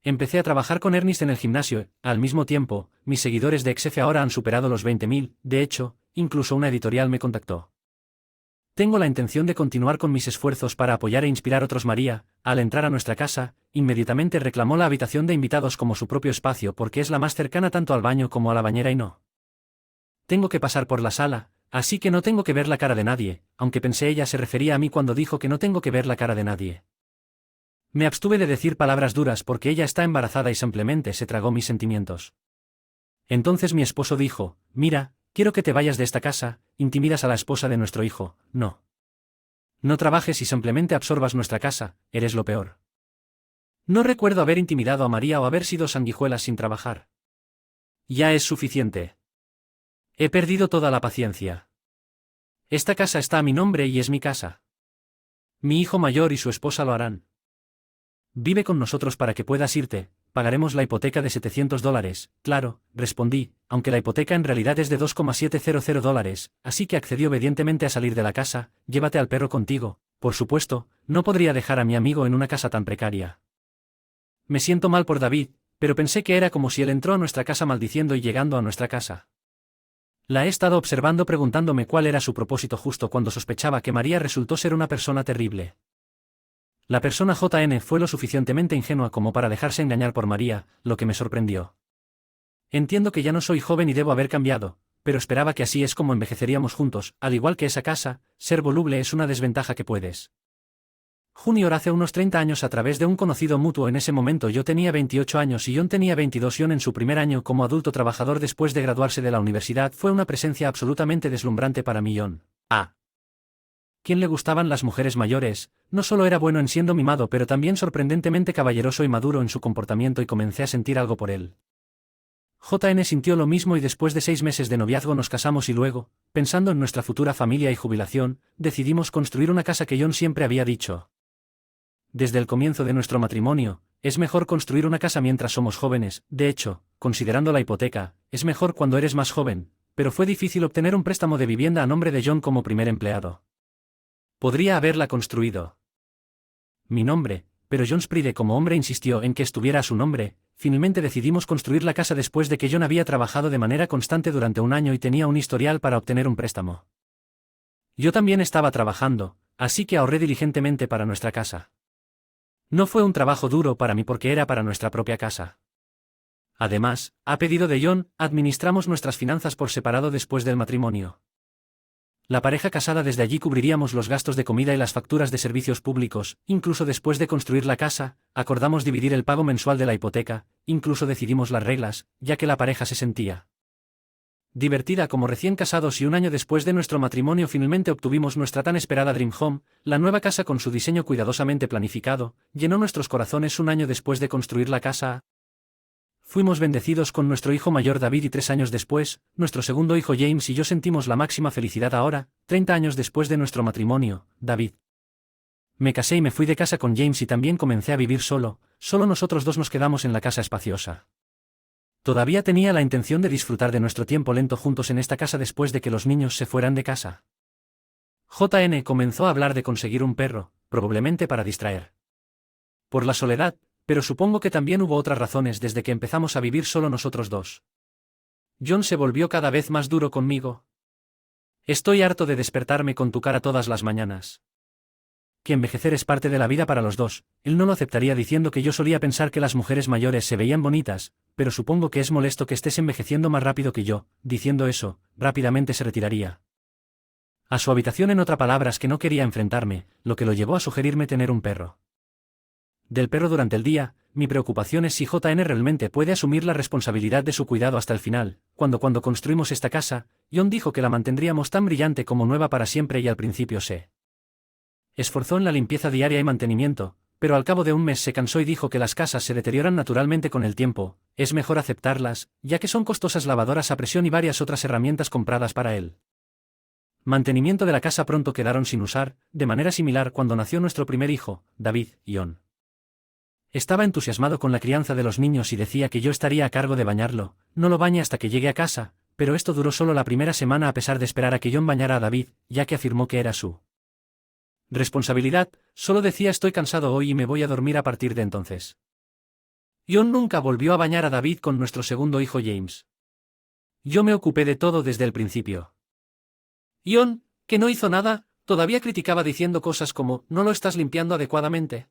Empecé a trabajar con Ernest en el gimnasio. Al mismo tiempo, mis seguidores de XF ahora han superado los 20.000, de hecho, incluso una editorial me contactó. Tengo la intención de continuar con mis esfuerzos para apoyar e inspirar a otros. María, al entrar a nuestra casa, inmediatamente reclamó la habitación de invitados como su propio espacio porque es la más cercana tanto al baño como a la bañera y no tengo que pasar por la sala, así que no tengo que ver la cara de nadie, aunque pensé ella se refería a mí cuando dijo que no tengo que ver la cara de nadie. Me abstuve de decir palabras duras porque ella está embarazada y simplemente se tragó mis sentimientos. Entonces mi esposo dijo: mira, quiero que te vayas de esta casa, intimidas a la esposa de nuestro hijo, no. No trabajes y simplemente absorbas nuestra casa, eres lo peor. No recuerdo haber intimidado a María o haber sido sanguijuelas sin trabajar. Ya es suficiente. He perdido toda la paciencia. Esta casa está a mi nombre y es mi casa. Mi hijo mayor y su esposa lo harán. Vive con nosotros para que puedas irte, pagaremos la hipoteca de $700, claro, respondí, aunque la hipoteca en realidad es de $2,700, así que accedió obedientemente a salir de la casa. Llévate al perro contigo, por supuesto, no podría dejar a mi amigo en una casa tan precaria. Me siento mal por David, pero pensé que era como si él entró a nuestra casa maldiciendo y llegando a nuestra casa. La he estado observando preguntándome cuál era su propósito justo cuando sospechaba que María resultó ser una persona terrible. La persona JN fue lo suficientemente ingenua como para dejarse engañar por María, lo que me sorprendió. Entiendo que ya no soy joven y debo haber cambiado, pero esperaba que así es como envejeceríamos juntos, al igual que esa casa. Ser voluble es una desventaja que puedes. Junior hace unos 30 años a través de un conocido mutuo. En ese momento yo tenía 28 años y John tenía 22. John en su primer año como adulto trabajador después de graduarse de la universidad fue una presencia absolutamente deslumbrante para mí. John, a quien le gustaban las mujeres mayores, no solo era bueno en siendo mimado pero también sorprendentemente caballeroso y maduro en su comportamiento y comencé a sentir algo por él. JN sintió lo mismo y después de 6 meses de noviazgo nos casamos y luego, pensando en nuestra futura familia y jubilación, decidimos construir una casa que John siempre había dicho. Desde el comienzo de nuestro matrimonio, es mejor construir una casa mientras somos jóvenes. De hecho, considerando la hipoteca, es mejor cuando eres más joven, pero fue difícil obtener un préstamo de vivienda a nombre de John como primer empleado. Podría haberla construido mi nombre, pero John Spride como hombre insistió en que estuviera a su nombre. Finalmente decidimos construir la casa después de que John había trabajado de manera constante durante un año y tenía un historial para obtener un préstamo. Yo también estaba trabajando, así que ahorré diligentemente para nuestra casa. No fue un trabajo duro para mí porque era para nuestra propia casa. Además, a pedido de John, administramos nuestras finanzas por separado después del matrimonio. La pareja casada desde allí cubriríamos los gastos de comida y las facturas de servicios públicos, incluso después de construir la casa, acordamos dividir el pago mensual de la hipoteca, incluso decidimos las reglas, ya que la pareja se sentía divertida como recién casados y un año después de nuestro matrimonio finalmente obtuvimos nuestra tan esperada Dream Home, la nueva casa con su diseño cuidadosamente planificado, llenó nuestros corazones un año después de construir la casa. Fuimos bendecidos con nuestro hijo mayor David y 3 años después, nuestro segundo hijo James y yo sentimos la máxima felicidad ahora, 30 años después de nuestro matrimonio, David. Me casé y me fui de casa con James y también comencé a vivir solo nosotros dos nos quedamos en la casa espaciosa. Todavía tenía la intención de disfrutar de nuestro tiempo lento juntos en esta casa después de que los niños se fueran de casa. JN comenzó a hablar de conseguir un perro, probablemente para distraer. Por la soledad, pero supongo que también hubo otras razones desde que empezamos a vivir solo nosotros dos. John se volvió cada vez más duro conmigo. Estoy harto de despertarme con tu cara todas las mañanas. Que envejecer es parte de la vida para los dos, él no lo aceptaría diciendo que yo solía pensar que las mujeres mayores se veían bonitas, pero supongo que es molesto que estés envejeciendo más rápido que yo, diciendo eso, rápidamente se retiraría a su habitación en otras palabras que no quería enfrentarme, lo que lo llevó a sugerirme tener un perro. Del perro durante el día, mi preocupación es si JN realmente puede asumir la responsabilidad de su cuidado hasta el final. Cuando construimos esta casa, John dijo que la mantendríamos tan brillante como nueva para siempre y al principio se esforzó en la limpieza diaria y mantenimiento, pero al cabo de un mes se cansó y dijo que las casas se deterioran naturalmente con el tiempo, es mejor aceptarlas, ya que son costosas lavadoras a presión y varias otras herramientas compradas para él. Mantenimiento de la casa pronto quedaron sin usar, de manera similar cuando nació nuestro primer hijo, David, John. Estaba entusiasmado con la crianza de los niños y decía que yo estaría a cargo de bañarlo, no lo bañe hasta que llegue a casa, pero esto duró solo la primera semana a pesar de esperar a que John bañara a David, ya que afirmó que era su responsabilidad, solo decía estoy cansado hoy y me voy a dormir a partir de entonces. John nunca volvió a bañar a David con nuestro segundo hijo James. Yo me ocupé de todo desde el principio. John, que no hizo nada, todavía criticaba diciendo cosas como, no lo estás limpiando adecuadamente.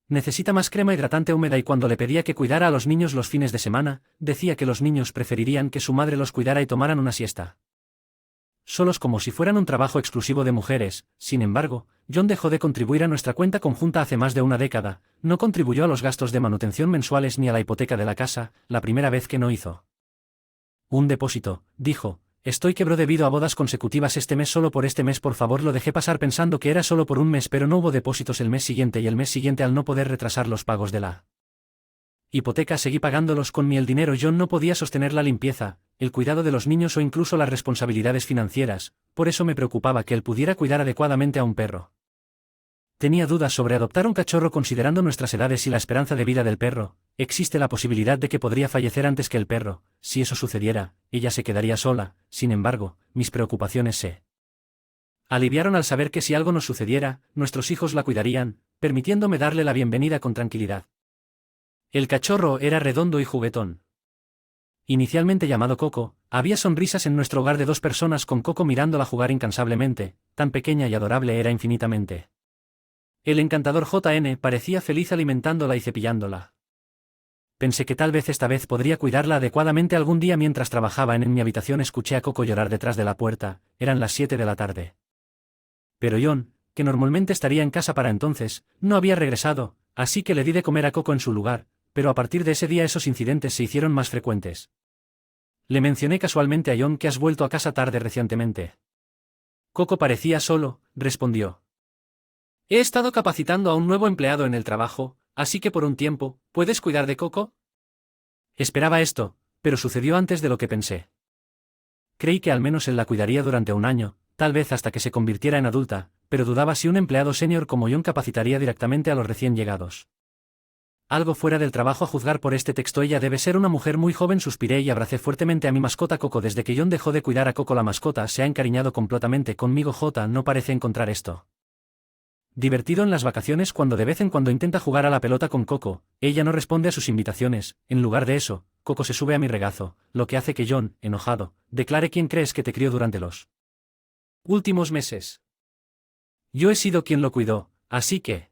Necesita más crema hidratante húmeda y cuando le pedía que cuidara a los niños los fines de semana, decía que los niños preferirían que su madre los cuidara y tomaran una siesta. Solos como si fueran un trabajo exclusivo de mujeres. Sin embargo, John dejó de contribuir a nuestra cuenta conjunta hace más de una década, no contribuyó a los gastos de manutención mensuales ni a la hipoteca de la casa, la primera vez que no hizo un depósito, dijo, estoy quebró debido a bodas consecutivas este mes solo por este mes por favor lo dejé pasar pensando que era solo por un mes pero no hubo depósitos el mes siguiente y el mes siguiente al no poder retrasar los pagos de la hipoteca seguí pagándolos con el dinero. John no podía sostener la limpieza, el cuidado de los niños o incluso las responsabilidades financieras, por eso me preocupaba que él pudiera cuidar adecuadamente a un perro. Tenía dudas sobre adoptar un cachorro considerando nuestras edades y la esperanza de vida del perro, existe la posibilidad de que podría fallecer antes que el perro, si eso sucediera, ella se quedaría sola, sin embargo, mis preocupaciones se aliviaron al saber que si algo nos sucediera, nuestros hijos la cuidarían, permitiéndome darle la bienvenida con tranquilidad. El cachorro era redondo y juguetón. Inicialmente llamado Coco, había sonrisas en nuestro hogar de 2 personas con Coco mirándola jugar incansablemente, tan pequeña y adorable era infinitamente. El encantador JN parecía feliz alimentándola y cepillándola. Pensé que tal vez esta vez podría cuidarla adecuadamente algún día mientras trabajaba en mi habitación escuché a Coco llorar detrás de la puerta, eran las 7 de la tarde. Pero John, que normalmente estaría en casa para entonces, no había regresado, así que le di de comer a Coco en su lugar, pero a partir de ese día esos incidentes se hicieron más frecuentes. Le mencioné casualmente a John que has vuelto a casa tarde recientemente. Coco parecía solo, respondió. He estado capacitando a un nuevo empleado en el trabajo, así que por un tiempo, ¿puedes cuidar de Coco? Esperaba esto, pero sucedió antes de lo que pensé. Creí que al menos él la cuidaría durante un año, tal vez hasta que se convirtiera en adulta, pero dudaba si un empleado senior como John capacitaría directamente a los recién llegados. Algo fuera del trabajo a juzgar por este texto ella debe ser una mujer muy joven suspiré y abracé fuertemente a mi mascota Coco desde que John dejó de cuidar a Coco la mascota se ha encariñado completamente conmigo J no parece encontrar esto divertido en las vacaciones cuando de vez en cuando intenta jugar a la pelota con Coco, ella no responde a sus invitaciones, en lugar de eso, Coco se sube a mi regazo, lo que hace que John, enojado, declare quién crees que te crió durante los últimos meses. Yo he sido quien lo cuidó, así que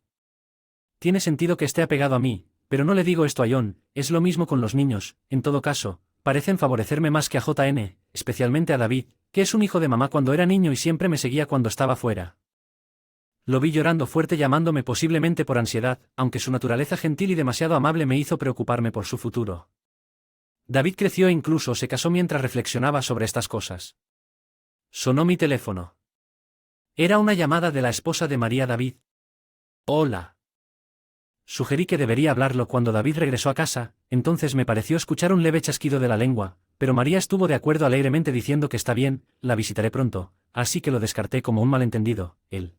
tiene sentido que esté apegado a mí, pero no le digo esto a John, es lo mismo con los niños, en todo caso, parecen favorecerme más que a JN, especialmente a David, que es un hijo de mamá cuando era niño y siempre me seguía cuando estaba fuera. Lo vi llorando fuerte llamándome posiblemente por ansiedad, aunque su naturaleza gentil y demasiado amable me hizo preocuparme por su futuro. David creció e incluso se casó mientras reflexionaba sobre estas cosas. Sonó mi teléfono. Era una llamada de la esposa de María David. Hola. Sugerí que debería hablarlo cuando David regresó a casa, entonces me pareció escuchar un leve chasquido de la lengua, pero María estuvo de acuerdo alegremente diciendo que está bien, la visitaré pronto, así que lo descarté como un malentendido, el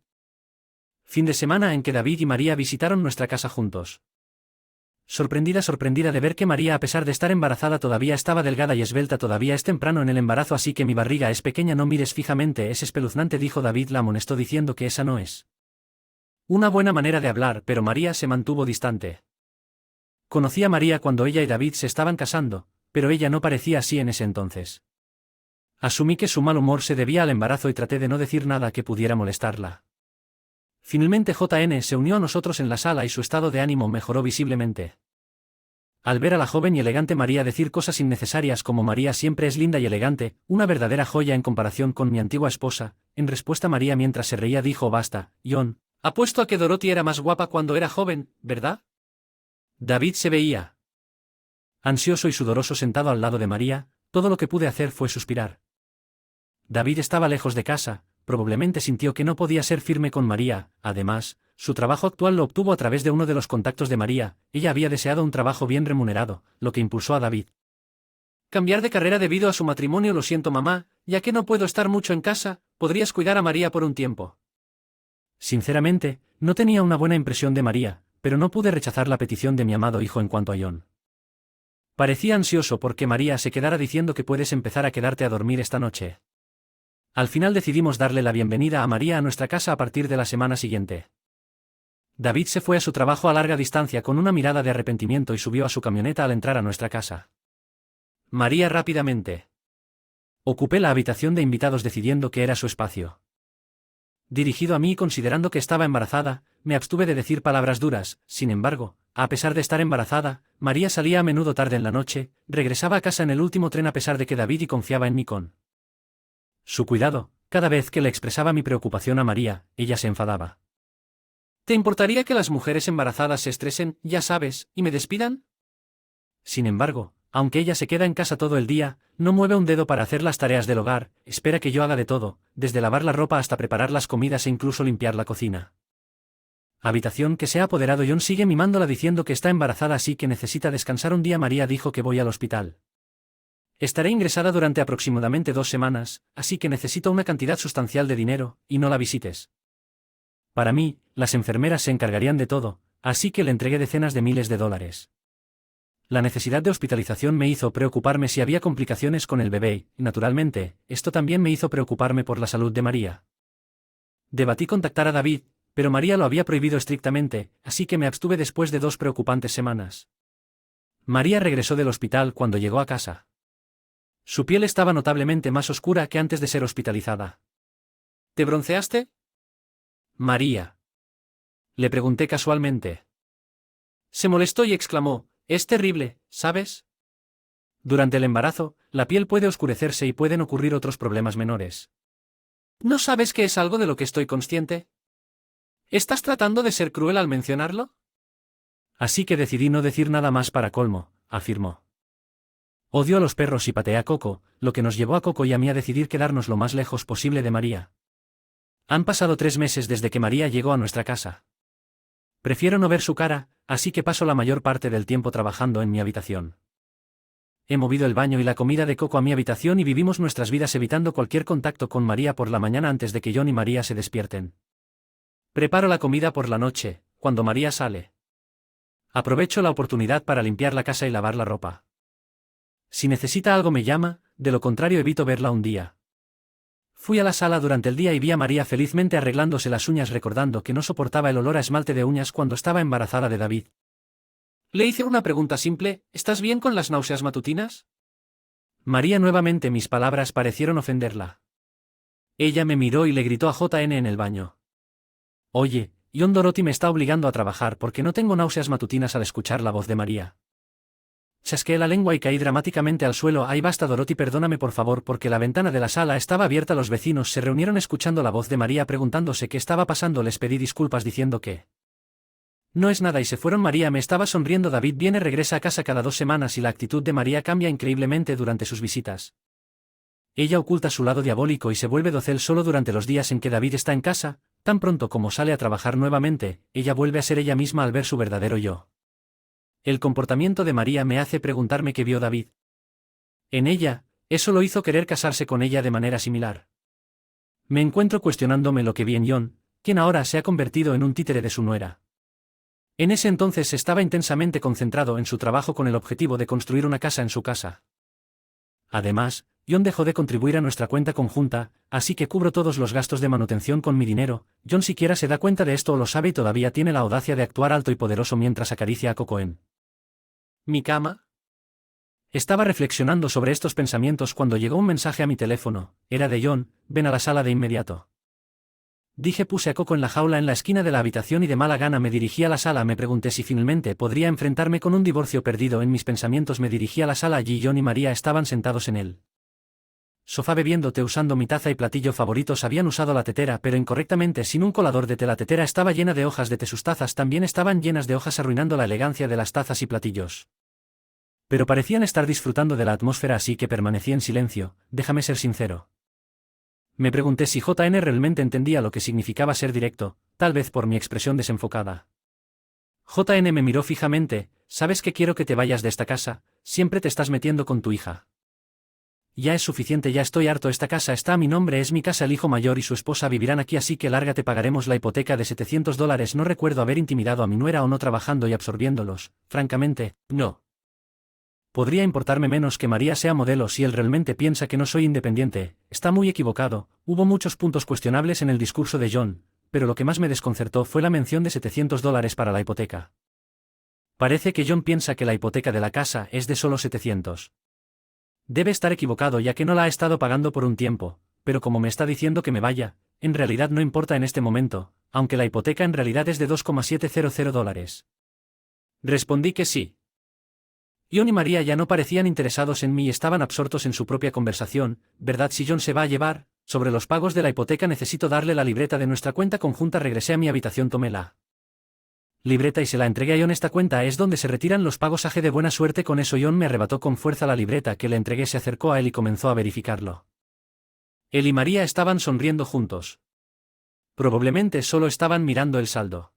fin de semana en que David y María visitaron nuestra casa juntos. Sorprendida de ver que María, a pesar de estar embarazada, todavía estaba delgada y esbelta. Todavía es temprano en el embarazo, así que mi barriga es pequeña. No mires fijamente, es espeluznante, dijo David. La amonestó diciendo que esa no es una buena manera de hablar, pero María se mantuvo distante. Conocí a María cuando ella y David se estaban casando, pero ella no parecía así en ese entonces. Asumí que su mal humor se debía al embarazo y traté de no decir nada que pudiera molestarla. Finalmente JN se unió a nosotros en la sala y su estado de ánimo mejoró visiblemente. Al ver a la joven y elegante María decir cosas innecesarias como María siempre es linda y elegante, una verdadera joya en comparación con mi antigua esposa, en respuesta María mientras se reía dijo: basta, John, apuesto a que Dorothy era más guapa cuando era joven, ¿verdad? David se veía ansioso y sudoroso sentado al lado de María. Todo lo que pude hacer fue suspirar. David estaba lejos de casa, probablemente sintió que no podía ser firme con María. Además, su trabajo actual lo obtuvo a través de uno de los contactos de María. Ella había deseado un trabajo bien remunerado, lo que impulsó a David cambiar de carrera debido a su matrimonio. Lo siento, mamá, ya que no puedo estar mucho en casa, ¿podrías cuidar a María por un tiempo? Sinceramente, no tenía una buena impresión de María, pero no pude rechazar la petición de mi amado hijo. En cuanto a John, parecía ansioso porque María se quedara diciendo que puedes empezar a quedarte a dormir esta noche. Al final decidimos darle la bienvenida a María a nuestra casa a partir de la semana siguiente. David se fue a su trabajo a larga distancia con una mirada de arrepentimiento y subió a su camioneta al entrar a nuestra casa. María rápidamente ocupé la habitación de invitados decidiendo que era su espacio. Dirigido a mí y considerando que estaba embarazada, me abstuve de decir palabras duras. Sin embargo, a pesar de estar embarazada, María salía a menudo tarde en la noche, regresaba a casa en el último tren a pesar de que David y confiaba en mí con su cuidado. Cada vez que le expresaba mi preocupación a María, ella se enfadaba. ¿Te importaría que las mujeres embarazadas se estresen, ya sabes, y me despidan? Sin embargo, aunque ella se queda en casa todo el día, no mueve un dedo para hacer las tareas del hogar, espera que yo haga de todo, desde lavar la ropa hasta preparar las comidas e incluso limpiar la cocina. Habitación que se ha apoderado. John sigue mimándola diciendo que está embarazada, así que necesita descansar un día. María dijo que voy al hospital. Estaré ingresada durante aproximadamente 2 semanas, así que necesito una cantidad sustancial de dinero, y no la visites. Para mí, las enfermeras se encargarían de todo, así que le entregué decenas de miles de dólares. La necesidad de hospitalización me hizo preocuparme si había complicaciones con el bebé, y naturalmente, esto también me hizo preocuparme por la salud de María. Debatí contactar a David, pero María lo había prohibido estrictamente, así que me abstuve después de 2 preocupantes semanas. María regresó del hospital cuando llegó a casa. Su piel estaba notablemente más oscura que antes de ser hospitalizada. ¿Te bronceaste? María. Le pregunté casualmente. Se molestó y exclamó: es terrible, ¿sabes? Durante el embarazo, la piel puede oscurecerse y pueden ocurrir otros problemas menores. ¿No sabes que es algo de lo que estoy consciente? ¿Estás tratando de ser cruel al mencionarlo? Así que decidí no decir nada más. Para colmo, afirmó. Odio a los perros y pateé a Coco, lo que nos llevó a Coco y a mí a decidir quedarnos lo más lejos posible de María. Han pasado 3 meses desde que María llegó a nuestra casa. Prefiero no ver su cara, así que paso la mayor parte del tiempo trabajando en mi habitación. He movido el baño y la comida de Coco a mi habitación y vivimos nuestras vidas evitando cualquier contacto con María por la mañana antes de que John y María se despierten. Preparo la comida por la noche, cuando María sale. Aprovecho la oportunidad para limpiar la casa y lavar la ropa. Si necesita algo me llama, de lo contrario evito verla un día. Fui a la sala durante el día y vi a María felizmente arreglándose las uñas, recordando que no soportaba el olor a esmalte de uñas cuando estaba embarazada de David. Le hice una pregunta simple: ¿estás bien con las náuseas matutinas? María nuevamente. Mis palabras parecieron ofenderla. Ella me miró y le gritó a JN en el baño: oye, John, Dorothy me está obligando a trabajar porque no tengo náuseas matutinas al escuchar la voz de María. Chasqueé la lengua y caí dramáticamente al suelo. Ay, basta, Dorothy, perdóname por favor, porque la ventana de la sala estaba abierta. Los vecinos se reunieron escuchando la voz de María preguntándose qué estaba pasando. Les pedí disculpas diciendo que no es nada y se fueron. María me estaba sonriendo. David regresa a casa cada 2 semanas y la actitud de María cambia increíblemente durante sus visitas. Ella oculta su lado diabólico y se vuelve docil solo durante los días en que David está en casa. Tan pronto como sale a trabajar nuevamente, ella vuelve a ser ella misma al ver su verdadero yo. El comportamiento de María me hace preguntarme qué vio David en ella. Eso lo hizo querer casarse con ella de manera similar. Me encuentro cuestionándome lo que vi en John, quien ahora se ha convertido en un títere de su nuera. En ese entonces estaba intensamente concentrado en su trabajo con el objetivo de construir una casa en su casa. Además, John dejó de contribuir a nuestra cuenta conjunta, así que cubro todos los gastos de manutención con mi dinero. John siquiera se da cuenta de esto o lo sabe y todavía tiene la audacia de actuar alto y poderoso mientras acaricia a Coco en mi cama. Estaba reflexionando sobre estos pensamientos cuando llegó un mensaje a mi teléfono. Era de John: ven a la sala de inmediato. Dije. Puse a Coco en la jaula en la esquina de la habitación y de mala gana me dirigí a la sala. Me pregunté si finalmente podría enfrentarme con un divorcio. Perdido en mis pensamientos me dirigí a la sala. Allí John y María estaban sentados en el sofá bebiendo té usando mi taza y platillo favoritos. Habían usado la tetera, pero incorrectamente, sin un colador de té. La tetera estaba llena de hojas de té. Sus tazas también estaban llenas de hojas, arruinando la elegancia de las tazas y platillos. Pero parecían estar disfrutando de la atmósfera, así que permanecí en silencio. Déjame ser sincero. Me pregunté si JN realmente entendía lo que significaba ser directo, tal vez por mi expresión desenfocada. JN me miró fijamente. ¿Sabes que quiero que te vayas de esta casa? Siempre te estás metiendo con tu hija. Ya es suficiente, ya estoy harto. Esta casa está a mi nombre, es mi casa. El hijo mayor y su esposa vivirán aquí, así que lárgate. Pagaremos la hipoteca de $700. No recuerdo haber intimidado a mi nuera o no trabajando y absorbiéndolos. Francamente, no. Podría importarme menos que María sea modelo. Si él realmente piensa que no soy independiente, está muy equivocado. Hubo muchos puntos cuestionables en el discurso de John, pero lo que más me desconcertó fue la mención de $700 para la hipoteca. Parece que John piensa que la hipoteca de la casa es de solo 700. Debe estar equivocado, ya que no la ha estado pagando por un tiempo, pero como me está diciendo que me vaya, en realidad no importa en este momento, aunque la hipoteca en realidad es de $2,700. Respondí que sí. John y María ya no parecían interesados en mí y estaban absortos en su propia conversación. ¿Verdad? Si John se va a llevar sobre los pagos de la hipoteca, necesito darle la libreta de nuestra cuenta conjunta. Regresé a mi habitación, tomé la libreta y se la entregué a John. Esta cuenta es donde se retiran los pagos. Aje de buena suerte con eso. John me arrebató con fuerza la libreta que le entregué, se acercó a él y comenzó a verificarlo. Él y María estaban sonriendo juntos. Probablemente solo estaban mirando el saldo.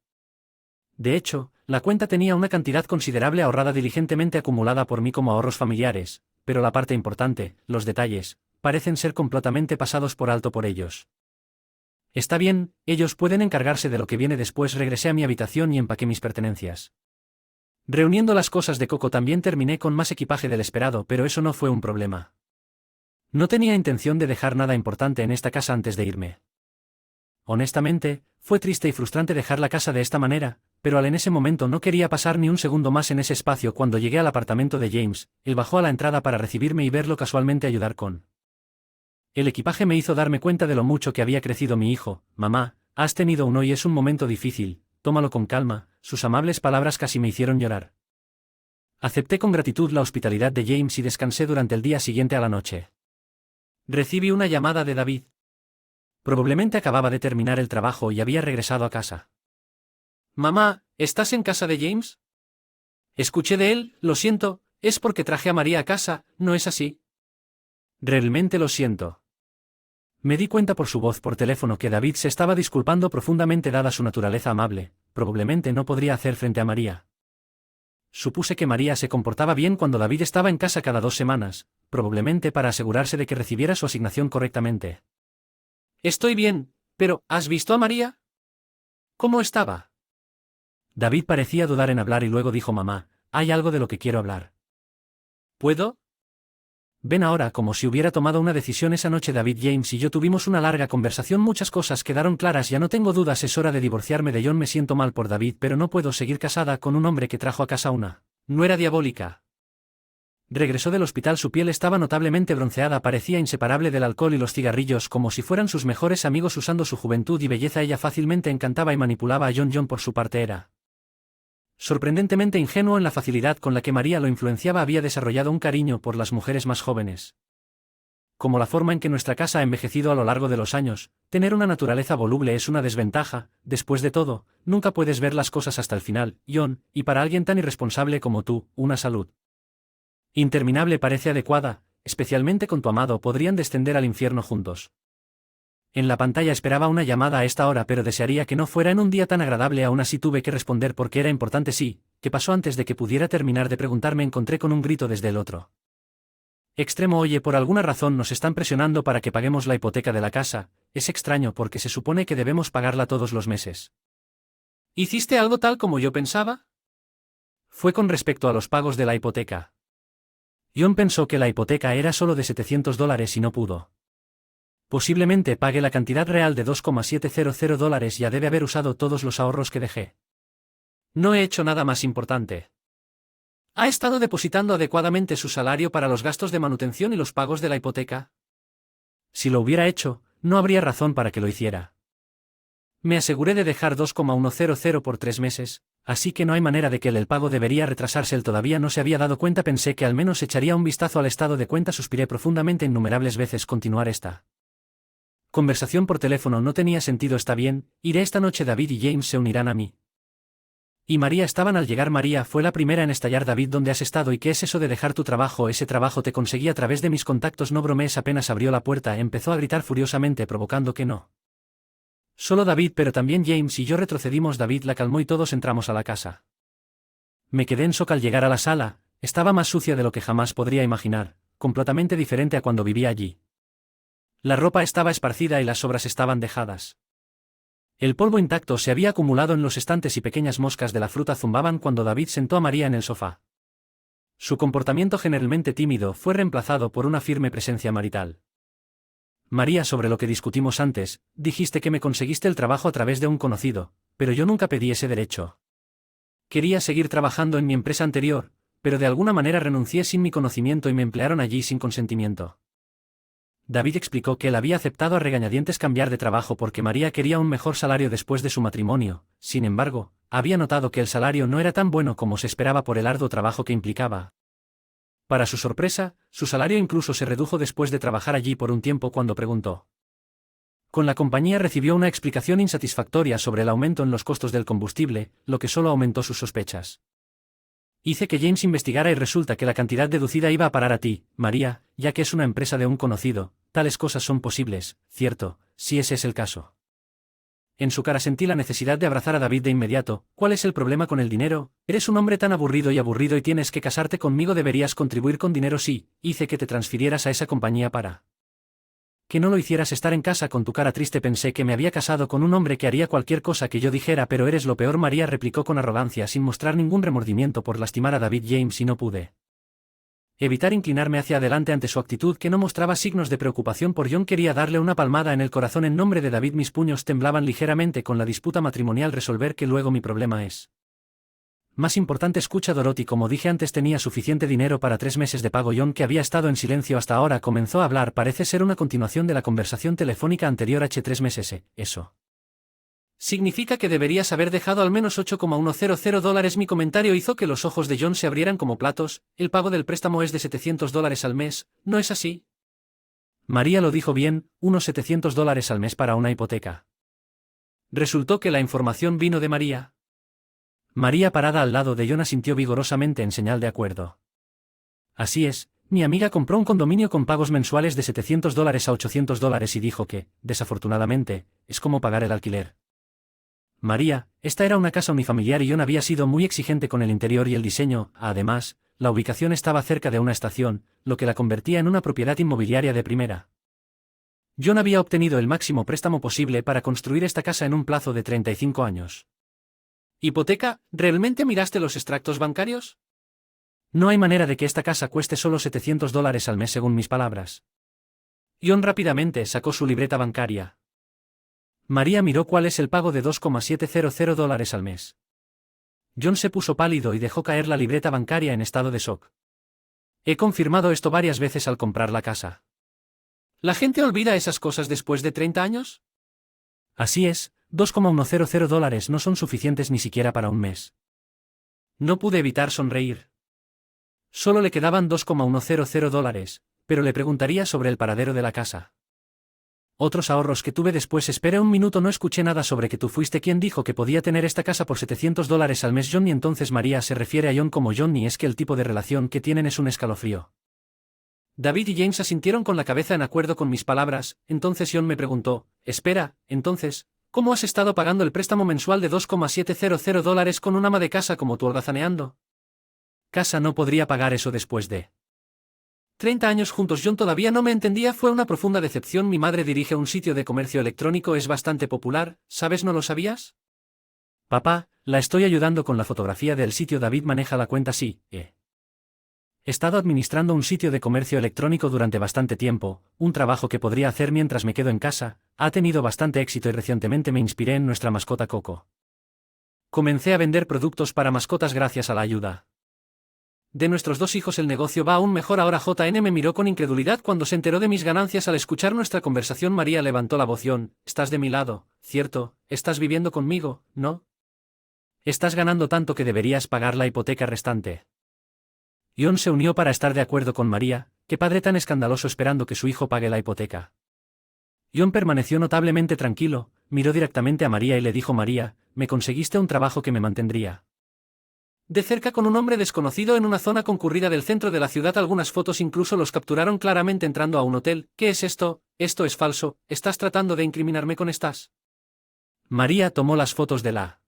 De hecho, la cuenta tenía una cantidad considerable ahorrada diligentemente acumulada por mí como ahorros familiares, pero la parte importante, los detalles, parecen ser completamente pasados por alto por ellos. Está bien, ellos pueden encargarse de lo que viene después. Regresé a mi habitación y empaqué mis pertenencias. Reuniendo las cosas de Coco también terminé con más equipaje del esperado, pero eso no fue un problema. No tenía intención de dejar nada importante en esta casa antes de irme. Honestamente, fue triste y frustrante dejar la casa de esta manera, pero en ese momento no quería pasar ni un segundo más en ese espacio. Cuando llegué al apartamento de James, él bajó a la entrada para recibirme y verlo casualmente ayudar con el equipaje me hizo darme cuenta de lo mucho que había crecido mi hijo. Mamá, has tenido uno y es un momento difícil, tómalo con calma. Sus amables palabras casi me hicieron llorar. Acepté con gratitud la hospitalidad de James y descansé durante el día siguiente. A la noche recibí una llamada de David. Probablemente acababa de terminar el trabajo y había regresado a casa. Mamá, ¿estás en casa de James? Escuché de él. Lo siento, es porque traje a María a casa, ¿no es así? Realmente lo siento. Me di cuenta por su voz por teléfono que David se estaba disculpando profundamente. Dada su naturaleza amable, probablemente no podría hacer frente a María. Supuse que María se comportaba bien cuando David estaba en casa cada 2 semanas, probablemente para asegurarse de que recibiera su asignación correctamente. Estoy bien, pero ¿has visto a María? ¿Cómo estaba? David parecía dudar en hablar y luego dijo: mamá, hay algo de lo que quiero hablar. ¿Puedo? Ven ahora. Como si hubiera tomado una decisión esa noche. David, James y yo tuvimos una larga conversación. Muchas cosas quedaron claras. Ya no tengo dudas, es hora de divorciarme de John. Me siento mal por David, pero no puedo seguir casada con un hombre que trajo a casa una nuera diabólica. Regresó del hospital, su piel estaba notablemente bronceada, parecía inseparable del alcohol y los cigarrillos, como si fueran sus mejores amigos usando su juventud y belleza. Ella fácilmente encantaba y manipulaba a John. John por su parte era sorprendentemente ingenuo en la facilidad con la que María lo influenciaba. Había desarrollado un cariño por las mujeres más jóvenes. Como la forma en que nuestra casa ha envejecido a lo largo de los años, tener una naturaleza voluble es una desventaja. Después de todo, nunca puedes ver las cosas hasta el final, John, y para alguien tan irresponsable como tú, una salud interminable parece adecuada, especialmente con tu amado. Podrían descender al infierno juntos. En la pantalla esperaba una llamada a esta hora, pero desearía que no fuera en un día tan agradable. Aún así tuve que responder porque era importante. Sí, ¿qué pasó? Antes de que pudiera terminar de preguntar me encontré con un grito desde el otro extremo. Oye, por alguna razón nos están presionando para que paguemos la hipoteca de la casa. Es extraño porque se supone que debemos pagarla todos los meses. ¿Hiciste algo tal como yo pensaba? Fue con respecto a los pagos de la hipoteca. John pensó que la hipoteca era solo de $700 y no pudo. Posiblemente pague la cantidad real de $2,700. Ya debe haber usado todos los ahorros que dejé. No he hecho nada más importante. ¿Ha estado depositando adecuadamente su salario para los gastos de manutención y los pagos de la hipoteca? Si lo hubiera hecho, no habría razón para que lo hiciera. Me aseguré de dejar 2,100 por 3 meses, así que no hay manera de que el pago debería retrasarse. Él todavía no se había dado cuenta. Pensé que al menos echaría un vistazo al estado de cuenta. Suspiré profundamente innumerables veces. Continuar esta conversación por teléfono no tenía sentido. Está bien, iré esta noche. David y James se unirán a mí. Y María estaban al llegar. María fue la primera en estallar. David, ¿dónde has estado? ¿Y qué es eso de dejar tu trabajo? Ese trabajo te conseguí a través de mis contactos. No bromees. Apenas abrió la puerta, empezó a gritar furiosamente, provocando que no solo David, pero también James y yo retrocedimos. David la calmó y todos entramos a la casa. Me quedé en shock al llegar a la sala. Estaba más sucia de lo que jamás podría imaginar, completamente diferente a cuando vivía allí. La ropa estaba esparcida y las sobras estaban dejadas. El polvo intacto se había acumulado en los estantes y pequeñas moscas de la fruta zumbaban cuando David sentó a María en el sofá. Su comportamiento generalmente tímido fue reemplazado por una firme presencia marital. María, sobre lo que discutimos antes, dijiste que me conseguiste el trabajo a través de un conocido, pero yo nunca pedí ese derecho. Quería seguir trabajando en mi empresa anterior, pero de alguna manera renuncié sin mi conocimiento y me emplearon allí sin consentimiento. David explicó que él había aceptado a regañadientes cambiar de trabajo porque María quería un mejor salario después de su matrimonio. Sin embargo, había notado que el salario no era tan bueno como se esperaba por el arduo trabajo que implicaba. Para su sorpresa, su salario incluso se redujo después de trabajar allí por un tiempo. Cuando preguntó con la compañía, recibió una explicación insatisfactoria sobre el aumento en los costos del combustible, lo que solo aumentó sus sospechas. Hice que James investigara y resulta que la cantidad deducida iba a parar a ti, María, ya que es una empresa de un conocido. Tales cosas son posibles, ¿cierto? Si ese es el caso. En su cara sentí la necesidad de abrazar a David de inmediato. ¿Cuál es el problema con el dinero? Eres un hombre tan aburrido y tienes que casarte conmigo. Deberías contribuir con dinero. Sí, hice que te transfirieras a esa compañía para que no lo hicieras estar en casa con tu cara triste. Pensé que me había casado con un hombre que haría cualquier cosa que yo dijera, pero eres lo peor. María replicó con arrogancia sin mostrar ningún remordimiento por lastimar a David. James, y no pude evitar inclinarme hacia adelante ante su actitud, que no mostraba signos de preocupación por John. Quería darle una palmada en el corazón en nombre de David. Mis puños temblaban ligeramente con la disputa matrimonial. Resolver que luego mi problema es más importante. Escucha, Dorothy, como dije antes, tenía suficiente dinero para 3 meses de pago. John, que había estado en silencio hasta ahora, comenzó a hablar. Parece ser una continuación de la conversación telefónica anterior. ¿3 meses? Eso significa que deberías haber dejado al menos $8,100. Mi comentario hizo que los ojos de John se abrieran como platos. El pago del préstamo es de $700 al mes, ¿no es así? María lo dijo bien, unos $700 al mes para una hipoteca. Resultó que la información vino de María. María, parada al lado de John, asintió vigorosamente en señal de acuerdo. Así es, mi amiga compró un condominio con pagos mensuales de $700 a $800 y dijo que, desafortunadamente, es como pagar el alquiler. María, esta era una casa unifamiliar y John había sido muy exigente con el interior y el diseño. Además, la ubicación estaba cerca de una estación, lo que la convertía en una propiedad inmobiliaria de primera. John había obtenido el máximo préstamo posible para construir esta casa en un plazo de 35 años. ¿Hipoteca? ¿Realmente miraste los extractos bancarios? No hay manera de que esta casa cueste solo $700 al mes según mis palabras. John rápidamente sacó su libreta bancaria. María miró. ¿Cuál es el pago de $2,700 al mes? John se puso pálido y dejó caer la libreta bancaria en estado de shock. He confirmado esto varias veces al comprar la casa. ¿La gente olvida esas cosas después de 30 años? Así es, $2,100 no son suficientes ni siquiera para un mes. No pude evitar sonreír. Solo le quedaban $2,100, pero le preguntaría sobre el paradero de la casa. Otros ahorros que tuve después. Espera un minuto, no escuché nada sobre que tú fuiste quien dijo que podía tener esta casa por $700 al mes. Johnny. Entonces María se refiere a John como Johnny. Es que el tipo de relación que tienen es un escalofrío. David y James asintieron con la cabeza en acuerdo con mis palabras. Entonces John me preguntó, espera, entonces, ¿cómo has estado pagando el préstamo mensual de $2,700 con un ama de casa como tú holgazaneando? Casa no podría pagar eso después de 30 años juntos. John todavía no me entendía. Fue una profunda decepción. Mi madre dirige un sitio de comercio electrónico. Es bastante popular, ¿sabes? ¿No lo sabías? Papá, la estoy ayudando con la fotografía del sitio. David maneja la cuenta. Sí, He estado administrando un sitio de comercio electrónico durante bastante tiempo, un trabajo que podría hacer mientras me quedo en casa. Ha tenido bastante éxito y recientemente me inspiré en nuestra mascota Coco. Comencé a vender productos para mascotas gracias a la ayuda de nuestros 2 hijos. El negocio va aún mejor ahora. JN me miró con incredulidad cuando se enteró de mis ganancias al escuchar nuestra conversación. María levantó la voz. John, estás de mi lado, ¿cierto? Estás viviendo conmigo, ¿no? Estás ganando tanto que deberías pagar la hipoteca restante. John se unió para estar de acuerdo con María. Qué padre tan escandaloso esperando que su hijo pague la hipoteca. John permaneció notablemente tranquilo, miró directamente a María y le dijo: María, me conseguiste un trabajo que me mantendría de cerca con un hombre desconocido en una zona concurrida del centro de la ciudad. Algunas fotos incluso los capturaron claramente entrando a un hotel. ¿Qué es esto? Esto es falso. ¿Estás tratando de incriminarme con estas? María tomó las fotos de la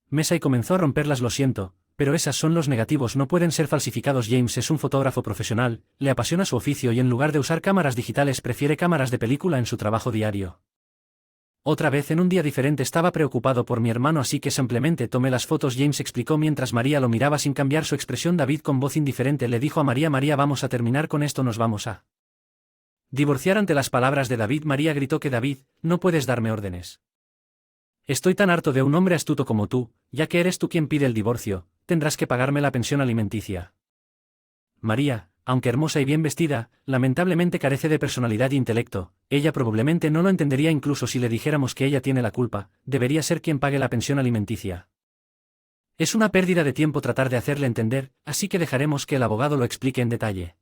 mesa y comenzó a romperlas. Lo siento, pero esas son los negativos, no pueden ser falsificados. James es un fotógrafo profesional, le apasiona su oficio y en lugar de usar cámaras digitales prefiere cámaras de película en su trabajo diario. Otra vez en un día diferente estaba preocupado por mi hermano, así que simplemente tomé las fotos. James explicó mientras María lo miraba sin cambiar su expresión. David con voz indiferente le dijo a María: María, vamos a terminar con esto, nos vamos a divorciar. Ante las palabras de David, María gritó: que David, no puedes darme órdenes. Estoy tan harto de un hombre astuto como tú, ya que eres tú quien pide el divorcio, tendrás que pagarme la pensión alimenticia. María, aunque hermosa y bien vestida, lamentablemente carece de personalidad e intelecto. Ella probablemente no lo entendería incluso si le dijéramos que ella tiene la culpa. Debería ser quien pague la pensión alimenticia. Es una pérdida de tiempo tratar de hacerle entender, así que dejaremos que el abogado lo explique en detalle.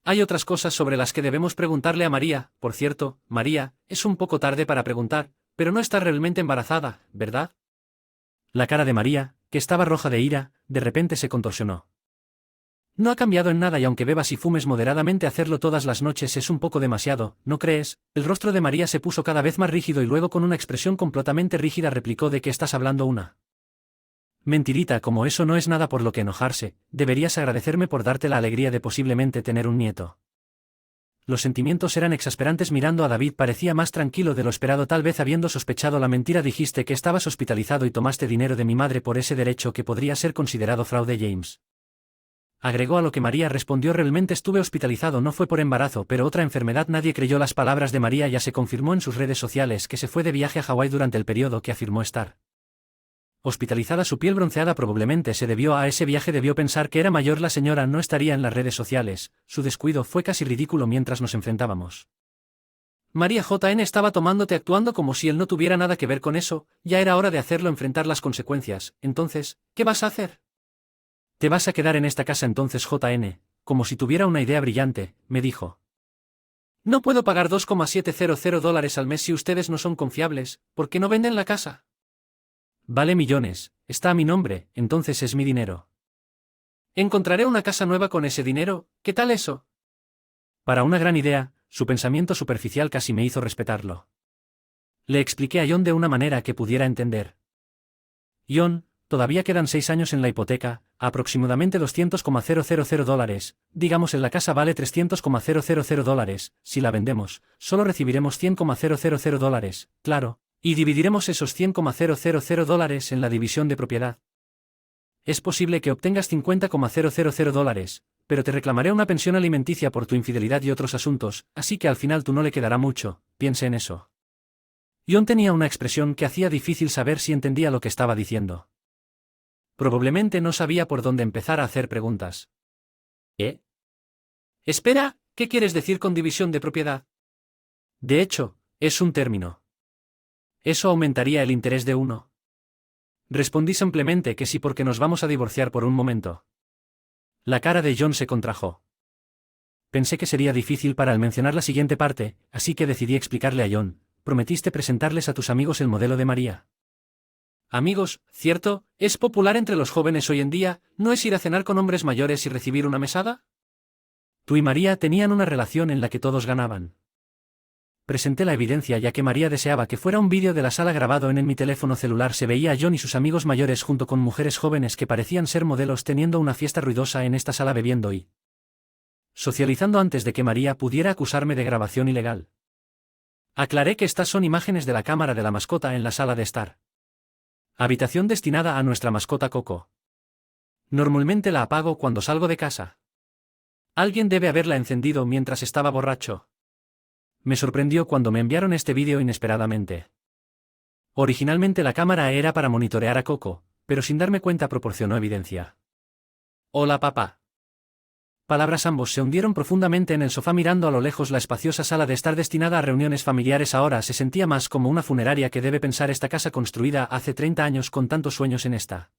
Hay otras cosas sobre las que debemos preguntarle a María. Por cierto, María, es un poco tarde para preguntar, pero no está realmente embarazada, ¿verdad? La cara de María, que estaba roja de ira, de repente se contorsionó. No ha cambiado en nada y aunque bebas y fumes moderadamente, hacerlo todas las noches es un poco demasiado, ¿no crees? El rostro de María se puso cada vez más rígido y luego con una expresión completamente rígida replicó: ¿de qué estás hablando? Una mentirita. Como eso no es nada por lo que enojarse, deberías agradecerme por darte la alegría de posiblemente tener un nieto. Los sentimientos eran exasperantes. Mirando a David parecía más tranquilo de lo esperado, tal vez habiendo sospechado la mentira. Dijiste que estabas hospitalizado y tomaste dinero de mi madre por ese derecho que podría ser considerado fraude. James agregó, a lo que María respondió: realmente estuve hospitalizado, no fue por embarazo, pero otra enfermedad. Nadie creyó las palabras de María. Ya se confirmó en sus redes sociales que se fue de viaje a Hawái durante el periodo que afirmó estar hospitalizada. Su piel bronceada probablemente se debió a ese viaje. Debió pensar que era mayor. La señora no estaría en las redes sociales. Su descuido fue casi ridículo mientras nos enfrentábamos. María JN estaba tomándote, actuando como si él no tuviera nada que ver con eso. Ya era hora de hacerlo, enfrentar las consecuencias. Entonces, ¿qué vas a hacer? Te vas a quedar en esta casa. Entonces JN, como si tuviera una idea brillante, me dijo: no puedo pagar $2,700 al mes si ustedes no son confiables. ¿Por qué no venden la casa? Vale millones, está a mi nombre, entonces es mi dinero. Encontraré una casa nueva con ese dinero. ¿Qué tal eso? Para una gran idea. Su pensamiento superficial casi me hizo respetarlo. Le expliqué a John de una manera que pudiera entender. John, todavía quedan 6 años en la hipoteca, aproximadamente $200,000. Digamos en la casa vale $300,000. Si la vendemos, solo recibiremos $100,000. Claro, y dividiremos esos $100,000 en la división de propiedad. Es posible que obtengas $50,000, pero te reclamaré una pensión alimenticia por tu infidelidad y otros asuntos, así que al final tú no le quedará mucho. Piense en eso. John tenía una expresión que hacía difícil saber si entendía lo que estaba diciendo. Probablemente no sabía por dónde empezar a hacer preguntas. ¿Eh? Espera, ¿qué quieres decir con división de propiedad? De hecho, es un término. ¿Eso aumentaría el interés de uno? Respondí simplemente que sí porque nos vamos a divorciar por un momento. La cara de John se contrajo. Pensé que sería difícil para él mencionar la siguiente parte, así que decidí explicarle a John: prometiste presentarles a tus amigos el modelo de María. Amigos, cierto, es popular entre los jóvenes hoy en día, ¿no es ir a cenar con hombres mayores y recibir una mesada? Tú y María tenían una relación en la que todos ganaban. Presenté la evidencia ya que María deseaba que fuera un vídeo de la sala grabado en mi teléfono celular. Se veía a John y sus amigos mayores junto con mujeres jóvenes que parecían ser modelos teniendo una fiesta ruidosa en esta sala bebiendo y socializando antes de que María pudiera acusarme de grabación ilegal. Aclaré que estas son imágenes de la cámara de la mascota en la sala de estar. Habitación destinada a nuestra mascota Coco. Normalmente la apago cuando salgo de casa. Alguien debe haberla encendido mientras estaba borracho. Me sorprendió cuando me enviaron este vídeo inesperadamente. Originalmente la cámara era para monitorear a Coco, pero sin darme cuenta proporcionó evidencia. Hola papá. Palabras. Ambos se hundieron profundamente en el sofá mirando a lo lejos la espaciosa sala de estar destinada a reuniones familiares. Ahora se sentía más como una funeraria que debe pensar esta casa construida hace 30 años con tantos sueños en esta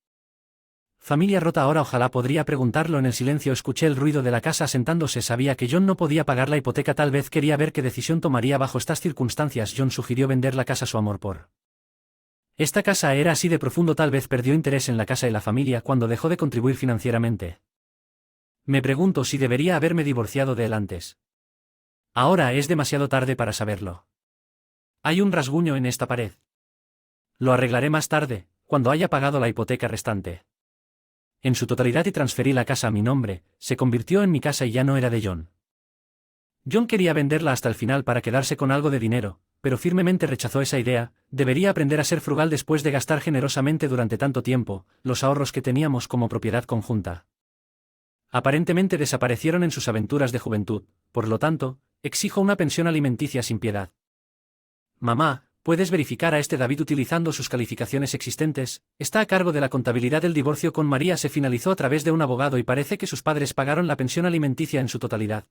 familia rota ahora. Ojalá podría preguntarlo en el silencio. Escuché el ruido de la casa asentándose. Sabía que John no podía pagar la hipoteca. Tal vez quería ver qué decisión tomaría bajo estas circunstancias. John sugirió vender la casa. Su amor por esta casa era así de profundo. Tal vez perdió interés en la casa y la familia cuando dejó de contribuir financieramente. Me pregunto si debería haberme divorciado de él antes. Ahora es demasiado tarde para saberlo. Hay un rasguño en esta pared. Lo arreglaré más tarde, cuando haya pagado la hipoteca restante. En su totalidad y transferí la casa a mi nombre. Se convirtió en mi casa y ya no era de John. John quería venderla hasta el final para quedarse con algo de dinero, pero firmemente rechazó esa idea. Debería aprender a ser frugal después de gastar generosamente durante tanto tiempo, los ahorros que teníamos como propiedad conjunta. Aparentemente desaparecieron en sus aventuras de juventud, por lo tanto, exijo una pensión alimenticia sin piedad. Mamá, ¿puedes verificar a este David utilizando sus calificaciones existentes? Está a cargo de la contabilidad. El divorcio con María se finalizó a través de un abogado y parece que sus padres pagaron la pensión alimenticia en su totalidad.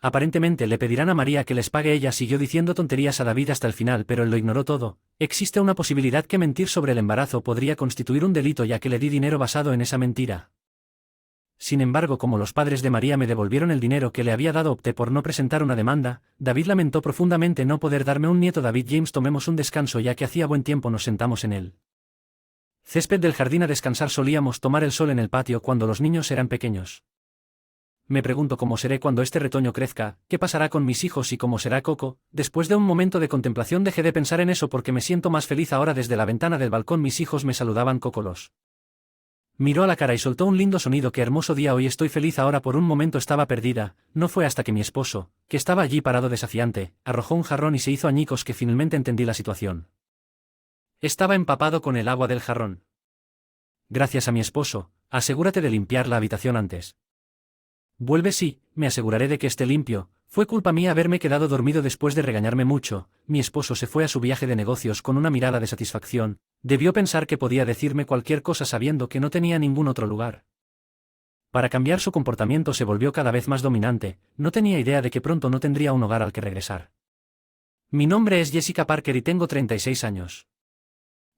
Aparentemente le pedirán a María que les pague. Ella siguió diciendo tonterías a David hasta el final, pero él lo ignoró todo. Existe una posibilidad que mentir sobre el embarazo podría constituir un delito ya que le di dinero basado en esa mentira. Sin embargo, como los padres de María me devolvieron el dinero que le había dado, opté por no presentar una demanda. David lamentó profundamente no poder darme un nieto. David James, tomemos un descanso ya que hacía buen tiempo. Nos sentamos en el césped del jardín a descansar. Solíamos tomar el sol en el patio cuando los niños eran pequeños. Me pregunto cómo seré cuando este retoño crezca, qué pasará con mis hijos y cómo será Coco. Después de un momento de contemplación dejé de pensar en eso porque me siento más feliz ahora. Desde la ventana del balcón mis hijos me saludaban. Coco los miró a la cara y soltó un lindo sonido. Qué hermoso día hoy, estoy feliz ahora. Por un momento estaba perdida. No fue hasta que mi esposo, que estaba allí parado desafiante, arrojó un jarrón y se hizo añicos que finalmente entendí la situación. Estaba empapado con el agua del jarrón. Gracias a mi esposo, asegúrate de limpiar la habitación antes. Vuelve. Sí, me aseguraré de que esté limpio. Fue culpa mía haberme quedado dormido después de regañarme mucho. Mi esposo se fue a su viaje de negocios con una mirada de satisfacción. Debió pensar que podía decirme cualquier cosa sabiendo que no tenía ningún otro lugar. Para cambiar su comportamiento se volvió cada vez más dominante. No tenía idea de que pronto no tendría un hogar al que regresar. Mi nombre es Jessica Parker y tengo 36 años.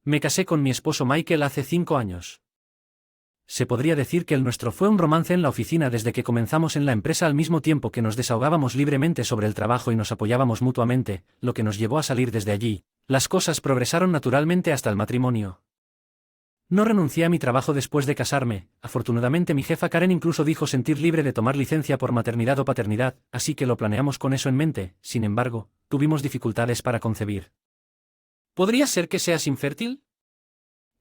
Me casé con mi esposo Michael hace 5 años. Se podría decir que el nuestro fue un romance en la oficina desde que comenzamos en la empresa al mismo tiempo que nos desahogábamos libremente sobre el trabajo y nos apoyábamos mutuamente, lo que nos llevó a salir desde allí. Las cosas progresaron naturalmente hasta el matrimonio. No renuncié a mi trabajo después de casarme. Afortunadamente mi jefa Karen incluso dijo sentir libre de tomar licencia por maternidad o paternidad, así que lo planeamos con eso en mente. Sin embargo, tuvimos dificultades para concebir. ¿Podría ser que seas infértil?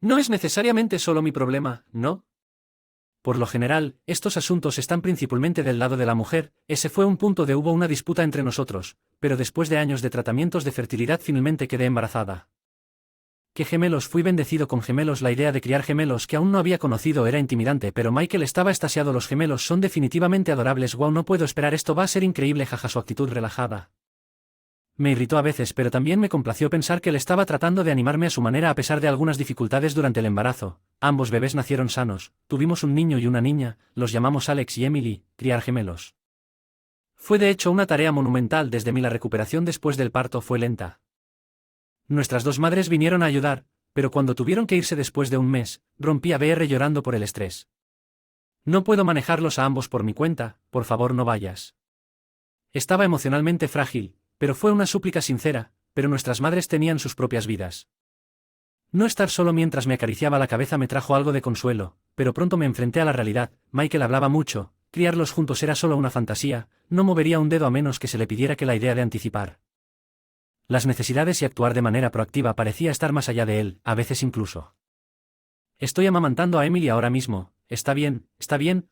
No es necesariamente solo mi problema, ¿no? Por lo general, estos asuntos están principalmente del lado de la mujer. Ese fue un punto de hubo una disputa entre nosotros, pero después de años de tratamientos de fertilidad finalmente quedé embarazada. ¿Qué gemelos? Fui bendecido con gemelos. La idea de criar gemelos que aún no había conocido era intimidante, pero Michael estaba extasiado. Los gemelos son definitivamente adorables. Wow, no puedo esperar, esto va a ser increíble. Jaja, su actitud relajada me irritó a veces, pero también me complació pensar que él estaba tratando de animarme a su manera a pesar de algunas dificultades durante el embarazo. Ambos bebés nacieron sanos, tuvimos un niño y una niña, los llamamos Alex y Emily, criar gemelos. Fue de hecho una tarea monumental desde mí. La recuperación después del parto fue lenta. Nuestras dos madres vinieron a ayudar, pero cuando tuvieron que irse después de un mes, rompí a berre llorando por el estrés. No puedo manejarlos a ambos por mi cuenta, por favor no vayas. Estaba emocionalmente frágil, pero fue una súplica sincera, pero nuestras madres tenían sus propias vidas. No estar solo mientras me acariciaba la cabeza me trajo algo de consuelo, pero pronto me enfrenté a la realidad. Michael hablaba mucho, criarlos juntos era solo una fantasía, no movería un dedo a menos que se le pidiera que la idea de anticipar las necesidades y actuar de manera proactiva parecía estar más allá de él, a veces incluso. Estoy amamantando a Emily ahora mismo, está bien,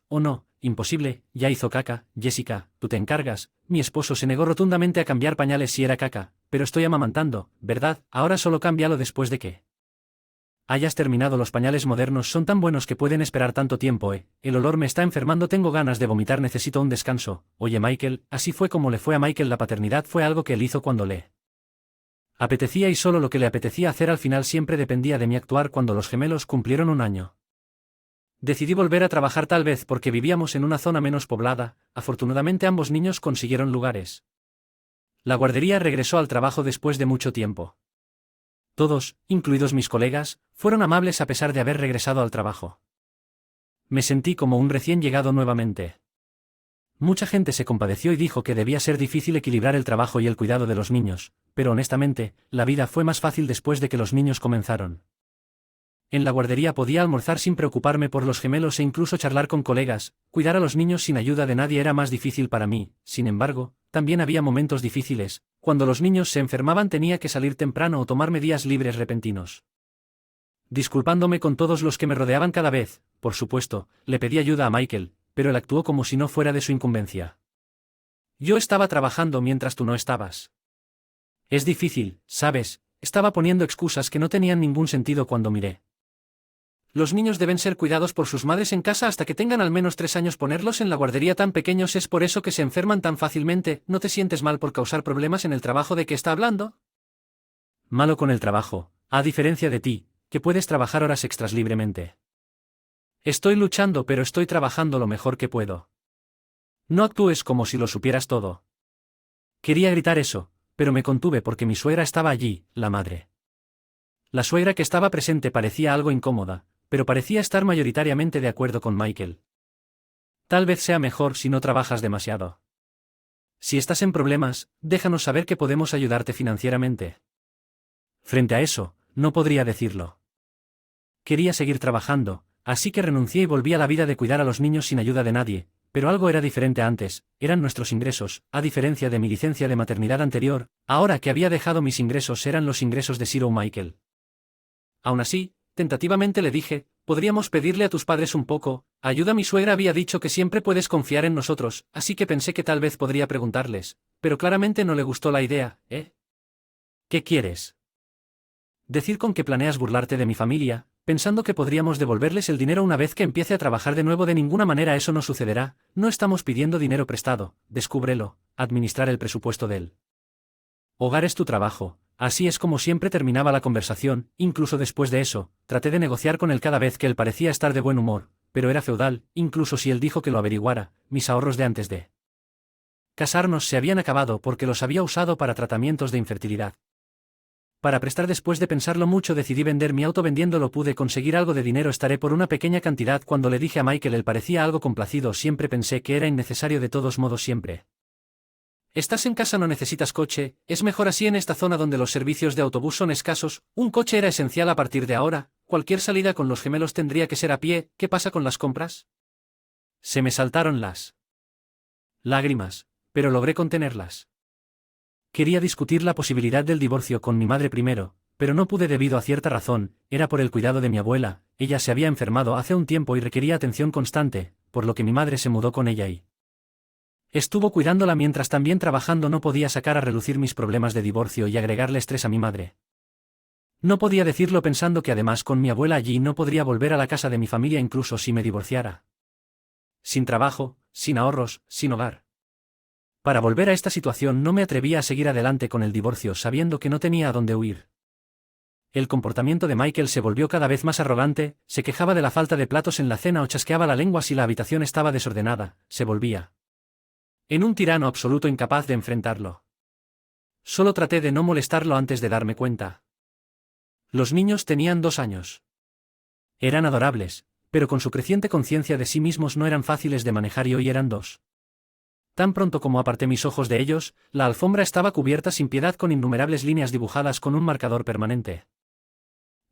o no, imposible, ya hizo caca, Jessica, tú te encargas. Mi esposo se negó rotundamente a cambiar pañales si era caca, pero estoy amamantando, ¿verdad? Ahora solo cámbialo después de que hayas terminado. Los pañales modernos son tan buenos que pueden esperar tanto tiempo, el olor me está enfermando, tengo ganas de vomitar, necesito un descanso. Oye Michael, así fue como le fue a Michael. La paternidad fue algo que él hizo cuando le apetecía y solo lo que le apetecía hacer. Al final siempre dependía de mí actuar. Cuando los gemelos cumplieron un año, decidí volver a trabajar, tal vez porque vivíamos en una zona menos poblada. Afortunadamente ambos niños consiguieron lugares. La guardería regresó al trabajo después de mucho tiempo. Todos, incluidos mis colegas, fueron amables a pesar de haber regresado al trabajo. Me sentí como un recién llegado nuevamente. Mucha gente se compadeció y dijo que debía ser difícil equilibrar el trabajo y el cuidado de los niños, pero honestamente, la vida fue más fácil después de que los niños comenzaron. En la guardería podía almorzar sin preocuparme por los gemelos e incluso charlar con colegas. Cuidar a los niños sin ayuda de nadie era más difícil para mí. Sin embargo, también había momentos difíciles. Cuando los niños se enfermaban tenía que salir temprano o tomarme días libres repentinos. Disculpándome con todos los que me rodeaban cada vez, por supuesto, le pedí ayuda a Michael, pero él actuó como si no fuera de su incumbencia. Yo estaba trabajando mientras tú no estabas. Es difícil, ¿sabes? Estaba poniendo excusas que no tenían ningún sentido cuando miré. Los niños deben ser cuidados por sus madres en casa hasta que tengan al menos 3 años. Ponerlos en la guardería tan pequeños es por eso que se enferman tan fácilmente. ¿No te sientes mal por causar problemas en el trabajo de que está hablando? Malo con el trabajo, a diferencia de ti, que puedes trabajar horas extras libremente. Estoy luchando, pero estoy trabajando lo mejor que puedo. No actúes como si lo supieras todo. Quería gritar eso, pero me contuve porque mi suegra estaba allí, la madre. La suegra que estaba presente parecía algo incómoda, pero parecía estar mayoritariamente de acuerdo con Michael. Tal vez sea mejor si no trabajas demasiado. Si estás en problemas, déjanos saber que podemos ayudarte financieramente. Frente a eso, no podría decirlo. Quería seguir trabajando, así que renuncié y volví a la vida de cuidar a los niños sin ayuda de nadie, pero algo era diferente antes. Eran nuestros ingresos, a diferencia de mi licencia de maternidad anterior. Ahora que había dejado mis ingresos eran los ingresos de Ciro Michael. Aún así, tentativamente le dije, ¿podríamos pedirle a tus padres un poco ayuda? Mi suegra había dicho que siempre puedes confiar en nosotros, así que pensé que tal vez podría preguntarles, pero claramente no le gustó la idea, ¿eh? ¿Qué quieres decir con que planeas burlarte de mi familia, pensando que podríamos devolverles el dinero una vez que empiece a trabajar de nuevo? De ninguna manera, eso no sucederá. No estamos pidiendo dinero prestado, descúbrelo. Administrar el presupuesto del hogar es tu trabajo. Así es como siempre terminaba la conversación. Incluso después de eso, traté de negociar con él cada vez que él parecía estar de buen humor, pero era feudal. Incluso si él dijo que lo averiguara, mis ahorros de antes de casarnos se habían acabado porque los había usado para tratamientos de infertilidad. Para prestar, después de pensarlo mucho, decidí vender mi auto. Vendiéndolo pude conseguir algo de dinero. Estaré por una pequeña cantidad. Cuando le dije a Michael, él parecía algo complacido. Siempre pensé que era innecesario. De todos modos, siempre estás en casa, no necesitas coche. Es mejor así en esta zona donde los servicios de autobús son escasos. Un coche era esencial a partir de ahora. Cualquier salida con los gemelos tendría que ser a pie. ¿Qué pasa con las compras? Se me saltaron las lágrimas, pero logré contenerlas. Quería discutir la posibilidad del divorcio con mi madre primero, pero no pude debido a cierta razón. Era por el cuidado de mi abuela. Ella se había enfermado hace un tiempo y requería atención constante, por lo que mi madre se mudó con ella y estuvo cuidándola mientras también trabajando. No podía sacar a relucir mis problemas de divorcio y agregarle estrés a mi madre. No podía decirlo pensando que además con mi abuela allí no podría volver a la casa de mi familia incluso si me divorciara. Sin trabajo, sin ahorros, sin hogar. Para volver a esta situación no me atrevía a seguir adelante con el divorcio sabiendo que no tenía a dónde huir. El comportamiento de Michael se volvió cada vez más arrogante, se quejaba de la falta de platos en la cena o chasqueaba la lengua si la habitación estaba desordenada, se volvía en un tirano absoluto incapaz de enfrentarlo. Solo traté de no molestarlo antes de darme cuenta. Los niños tenían 2 años. Eran adorables, pero con su creciente conciencia de sí mismos no eran fáciles de manejar y hoy eran 2. Tan pronto como aparté mis ojos de ellos, la alfombra estaba cubierta sin piedad con innumerables líneas dibujadas con un marcador permanente.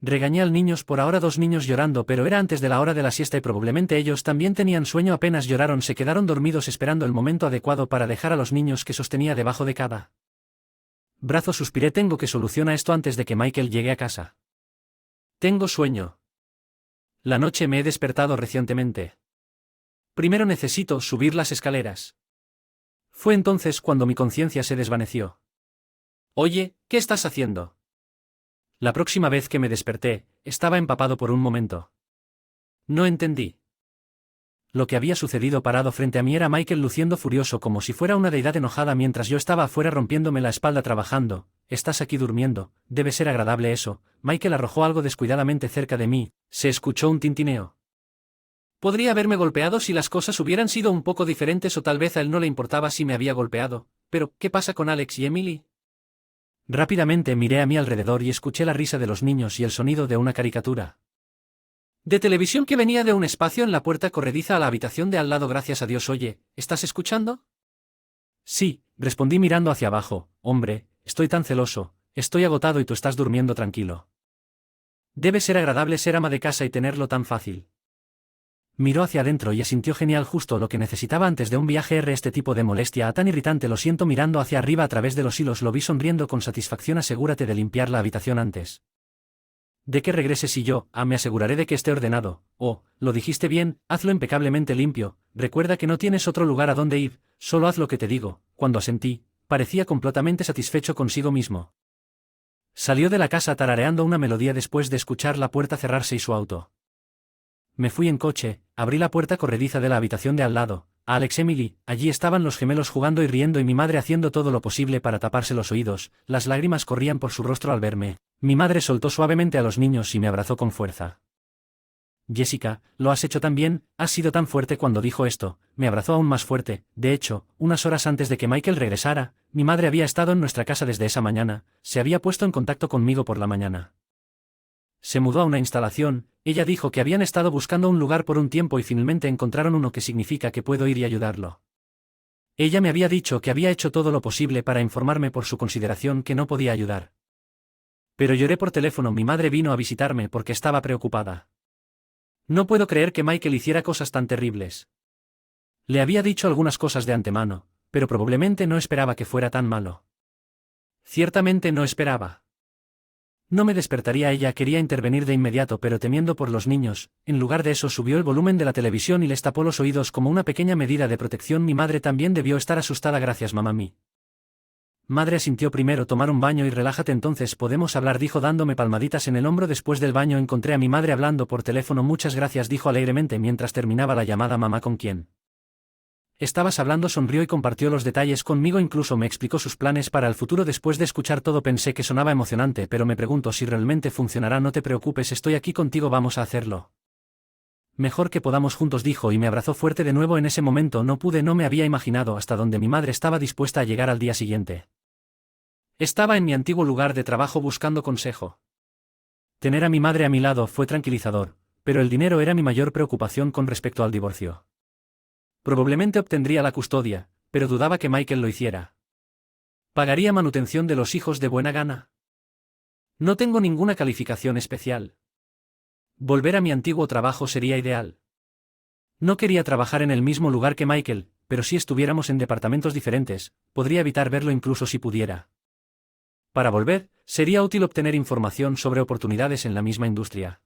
Regañé al niños por ahora 2 niños llorando, pero era antes de la hora de la siesta y probablemente ellos también tenían sueño. Apenas lloraron, se quedaron dormidos esperando el momento adecuado para dejar a los niños que sostenía debajo de cada brazo. Suspiré. Tengo que solucionar esto antes de que Michael llegue a casa. Tengo sueño. La noche me he despertado recientemente. Primero necesito subir las escaleras. Fue entonces cuando mi conciencia se desvaneció. Oye, ¿qué estás haciendo? La próxima vez que me desperté, estaba empapado por un momento. No entendí. Lo que había sucedido. Parado frente a mí era Michael luciendo furioso como si fuera una deidad enojada mientras yo estaba afuera rompiéndome la espalda trabajando. Estás aquí durmiendo, debe ser agradable eso. Michael arrojó algo descuidadamente cerca de mí, se escuchó un tintineo. Podría haberme golpeado si las cosas hubieran sido un poco diferentes o tal vez a él no le importaba si me había golpeado. Pero, ¿qué pasa con Alex y Emily? Rápidamente miré a mi alrededor y escuché la risa de los niños y el sonido de una caricatura de televisión que venía de un espacio en la puerta corrediza a la habitación de al lado. Gracias a Dios. Oye, ¿estás escuchando? Sí, respondí mirando hacia abajo. Hombre, estoy tan celoso, estoy agotado y tú estás durmiendo tranquilo. Debe ser agradable ser ama de casa y tenerlo tan fácil. Miró hacia adentro y asintió. Genial, justo lo que necesitaba antes de un viaje. Este tipo de molestia tan irritante. Lo siento. Mirando hacia arriba a través de los hilos lo vi sonriendo con satisfacción. Asegúrate de limpiar la habitación antes de que regreses y yo, me aseguraré de que esté ordenado. Oh, lo dijiste bien, hazlo impecablemente limpio. Recuerda que no tienes otro lugar a donde ir, solo haz lo que te digo. Cuando asentí, parecía completamente satisfecho consigo mismo. Salió de la casa tarareando una melodía después de escuchar la puerta cerrarse y su auto. Me fui en coche, abrí la puerta corrediza de la habitación de al lado. Alex, Emily, allí estaban los gemelos jugando y riendo y mi madre haciendo todo lo posible para taparse los oídos. Las lágrimas corrían por su rostro al verme. Mi madre soltó suavemente a los niños y me abrazó con fuerza. Jessica, lo has hecho tan bien, has sido tan fuerte. Cuando dijo esto, me abrazó aún más fuerte. De hecho, unas horas antes de que Michael regresara, mi madre había estado en nuestra casa desde esa mañana, se había puesto en contacto conmigo por la mañana. Se mudó a una instalación, ella dijo que habían estado buscando un lugar por un tiempo y finalmente encontraron uno, que significa que puedo ir y ayudarlo. Ella me había dicho que había hecho todo lo posible para informarme por su consideración que no podía ayudar. Pero lloré por teléfono. Mi madre vino a visitarme porque estaba preocupada. No puedo creer que Michael hiciera cosas tan terribles. Le había dicho algunas cosas de antemano, pero probablemente no esperaba que fuera tan malo. Ciertamente no esperaba. No me despertaría. Ella quería intervenir de inmediato, pero temiendo por los niños, en lugar de eso subió el volumen de la televisión y les tapó los oídos como una pequeña medida de protección. Mi madre también debió estar asustada. Gracias, mamá. Mi madre asintió. Primero tomar un baño y relájate, entonces podemos hablar, dijo dándome palmaditas en el hombro. Después del baño encontré a mi madre hablando por teléfono. Muchas gracias, dijo alegremente mientras terminaba la llamada. Mamá, ¿con quién estabas hablando? Sonrió y compartió los detalles conmigo, incluso me explicó sus planes para el futuro. Después de escuchar todo pensé que sonaba emocionante, pero me pregunto si realmente funcionará. No te preocupes, estoy aquí contigo, vamos a hacerlo mejor que podamos juntos, dijo y me abrazó fuerte de nuevo. En ese momento no me había imaginado hasta dónde mi madre estaba dispuesta a llegar al día siguiente. Estaba en mi antiguo lugar de trabajo buscando consejo. Tener a mi madre a mi lado fue tranquilizador, pero el dinero era mi mayor preocupación con respecto al divorcio. Probablemente obtendría la custodia, pero dudaba que Michael lo hiciera. ¿Pagaría manutención de los hijos de buena gana? No tengo ninguna calificación especial. Volver a mi antiguo trabajo sería ideal. No quería trabajar en el mismo lugar que Michael, pero si estuviéramos en departamentos diferentes, podría evitar verlo incluso si pudiera. Para volver, sería útil obtener información sobre oportunidades en la misma industria.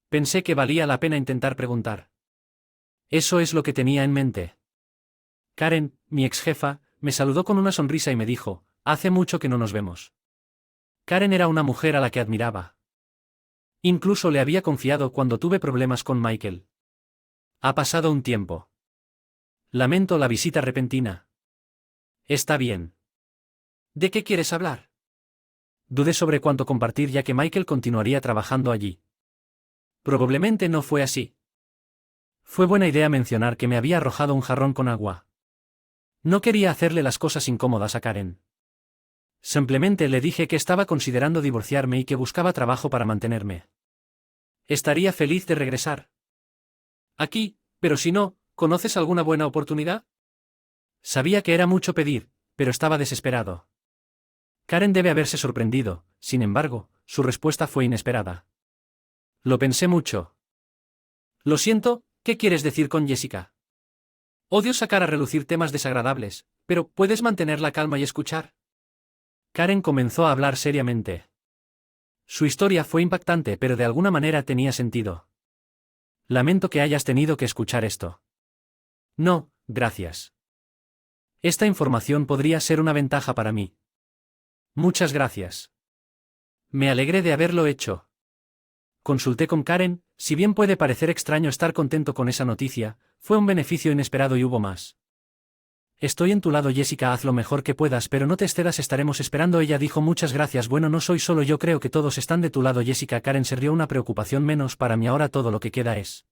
Pensé que valía la pena intentar preguntar. Eso es lo que tenía en mente. Karen, mi ex jefa, me saludó con una sonrisa y me dijo, hace mucho que no nos vemos. Karen era una mujer a la que admiraba. Incluso le había confiado cuando tuve problemas con Michael. Ha pasado un tiempo. Lamento la visita repentina. Está bien. ¿De qué quieres hablar? Dudé sobre cuánto compartir ya que Michael continuaría trabajando allí. Probablemente no fue así. Fue buena idea mencionar que me había arrojado un jarrón con agua. No quería hacerle las cosas incómodas a Karen. Simplemente le dije que estaba considerando divorciarme y que buscaba trabajo para mantenerme. Estaría feliz de regresar aquí, pero si no, ¿conoces alguna buena oportunidad? Sabía que era mucho pedir, pero estaba desesperado. Karen debe haberse sorprendido, sin embargo, su respuesta fue inesperada. Lo pensé mucho. Lo siento, ¿qué quieres decir con Jessica? Odio sacar a relucir temas desagradables, pero ¿puedes mantener la calma y escuchar? Karen comenzó a hablar seriamente. Su historia fue impactante, pero de alguna manera tenía sentido. Lamento que hayas tenido que escuchar esto. No, gracias. Esta información podría ser una ventaja para mí. Muchas gracias. Me alegré de haberlo hecho. Consulté con Karen, si bien puede parecer extraño estar contento con esa noticia, fue un beneficio inesperado y hubo más. Estoy en tu lado, Jessica, haz lo mejor que puedas, pero no te excedas, estaremos esperando. Ella dijo muchas gracias. Bueno, no soy solo yo, creo que todos están de tu lado, Jessica. Karen se rió, una preocupación menos para mí, ahora todo lo que queda es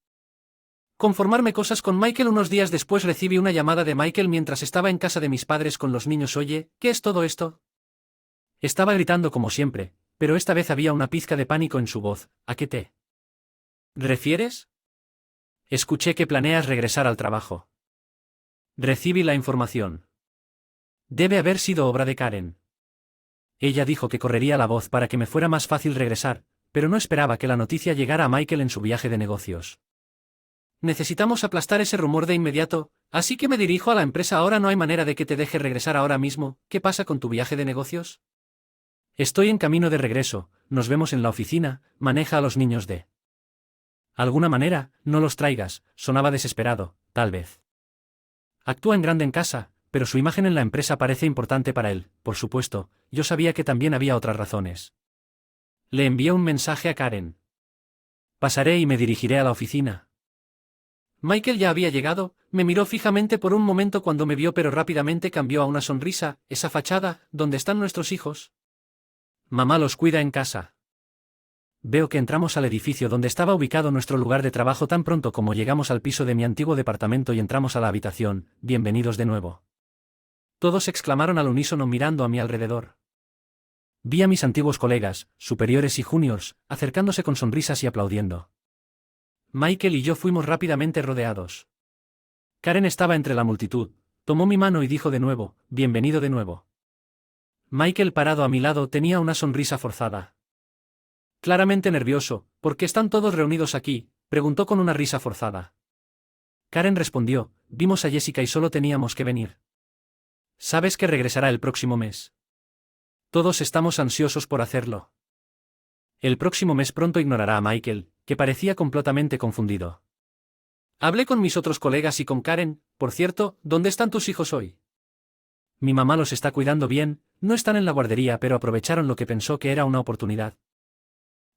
conformarme cosas con Michael. Unos días después recibí una llamada de Michael mientras estaba en casa de mis padres con los niños. Oye, ¿qué es todo esto? Estaba gritando como siempre, pero esta vez había una pizca de pánico en su voz. ¿A qué te refieres? Escuché que planeas regresar al trabajo. Recibí la información. Debe haber sido obra de Karen. Ella dijo que correría la voz para que me fuera más fácil regresar, pero no esperaba que la noticia llegara a Michael en su viaje de negocios. Necesitamos aplastar ese rumor de inmediato, así que me dirijo a la empresa ahora. No hay manera de que te deje regresar ahora mismo. ¿Qué pasa con tu viaje de negocios? Estoy en camino de regreso, nos vemos en la oficina. Maneja a los niños de alguna manera, no los traigas. Sonaba desesperado, tal vez. Actúa en grande en casa, pero su imagen en la empresa parece importante para él. Por supuesto, yo sabía que también había otras razones. Le envié un mensaje a Karen. Pasaré y me dirigiré a la oficina. Michael ya había llegado, me miró fijamente por un momento cuando me vio, pero rápidamente cambió a una sonrisa. Esa fachada, ¿dónde están nuestros hijos? Mamá los cuida en casa. Veo que entramos al edificio donde estaba ubicado nuestro lugar de trabajo tan pronto como llegamos al piso de mi antiguo departamento y entramos a la habitación. Bienvenidos de nuevo. Todos exclamaron al unísono mirando a mi alrededor. Vi a mis antiguos colegas, superiores y juniors, acercándose con sonrisas y aplaudiendo. Michael y yo fuimos rápidamente rodeados. Karen estaba entre la multitud, tomó mi mano y dijo de nuevo, bienvenido de nuevo. Michael, parado a mi lado, tenía una sonrisa forzada. Claramente nervioso. ¿Por qué están todos reunidos aquí?, preguntó con una risa forzada. Karen respondió, vimos a Jessica y solo teníamos que venir. ¿Sabes que regresará el próximo mes? Todos estamos ansiosos por hacerlo. El próximo mes. Pronto ignorará a Michael, que parecía completamente confundido. Hablé con mis otros colegas y con Karen. Por cierto, ¿dónde están tus hijos hoy? Mi mamá los está cuidando bien, no están en la guardería, pero aprovecharon lo que pensó que era una oportunidad.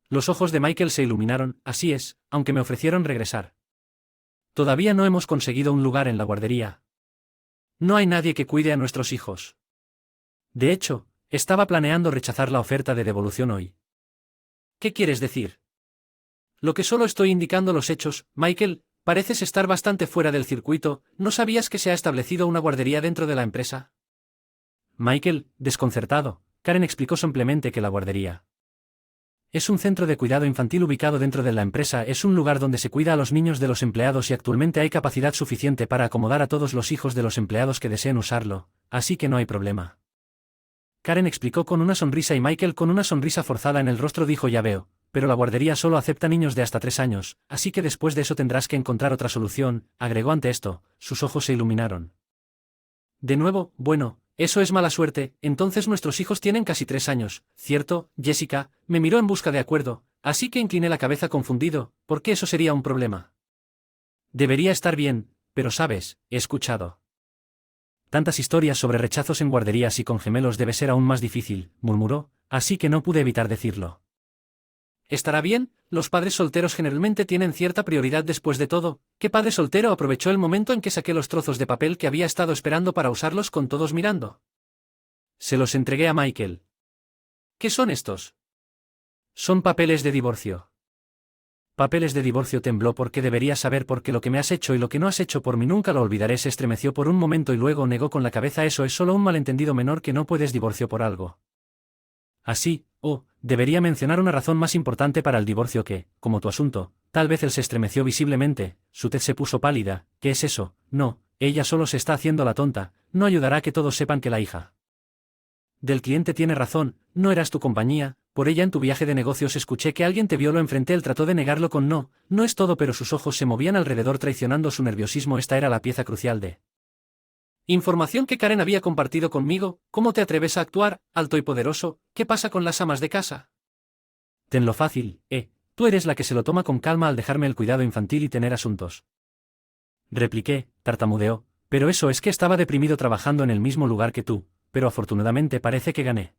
Los ojos de Michael se iluminaron. Así es, aunque me ofrecieron regresar. Todavía no hemos conseguido un lugar en la guardería. No hay nadie que cuide a nuestros hijos. De hecho, estaba planeando rechazar la oferta de devolución hoy. ¿Qué quieres decir? Lo que solo estoy indicando los hechos. Michael, pareces estar bastante fuera del circuito. ¿No sabías que se ha establecido una guardería dentro de la empresa? Michael, desconcertado, Karen explicó simplemente que la guardería es un centro de cuidado infantil ubicado dentro de la empresa. Es un lugar donde se cuida a los niños de los empleados y actualmente hay capacidad suficiente para acomodar a todos los hijos de los empleados que deseen usarlo, así que no hay problema. Karen explicó con una sonrisa y Michael, con una sonrisa forzada en el rostro, dijo, ya veo, pero la guardería solo acepta niños de hasta 3 años, así que después de eso tendrás que encontrar otra solución, agregó. Ante esto, sus ojos se iluminaron. De nuevo, bueno, eso es mala suerte. Entonces nuestros hijos tienen casi 3 años, ¿cierto? Jessica me miró en busca de acuerdo, así que incliné la cabeza confundido. ¿Por qué eso sería un problema? Debería estar bien, pero sabes, he escuchado tantas historias sobre rechazos en guarderías y con gemelos, debe ser aún más difícil, murmuró, así que no pude evitar decirlo. ¿Estará bien? Los padres solteros generalmente tienen cierta prioridad después de todo. ¿Qué padre soltero aprovechó el momento en que saqué los trozos de papel que había estado esperando para usarlos con todos mirando? Se los entregué a Michael. ¿Qué son estos? Son papeles de divorcio. Papeles de divorcio. Tembló porque debería saber porque lo que me has hecho y lo que no has hecho por mí nunca lo olvidaré. Se estremeció por un momento y luego negó con la cabeza. Eso es solo un malentendido menor que no puedes divorcio por algo así. Debería mencionar una razón más importante para el divorcio que, como tu asunto. Tal vez él se estremeció visiblemente, su tez se puso pálida. ¿Qué es eso? No, ella solo se está haciendo la tonta, no ayudará a que todos sepan que la hija del cliente tiene razón, no eras tu compañía, por ella en tu viaje de negocios escuché que alguien te vio, lo enfrenté, él trató de negarlo con no es todo, pero sus ojos se movían alrededor traicionando su nerviosismo. Esta era la pieza crucial de información que Karen había compartido conmigo. ¿Cómo te atreves a actuar, alto y poderoso? ¿Qué pasa con las amas de casa? Tenlo fácil, tú eres la que se lo toma con calma al dejarme el cuidado infantil y tener asuntos. Repliqué, tartamudeó, pero eso es que estaba deprimido trabajando en el mismo lugar que tú, pero afortunadamente parece que gané.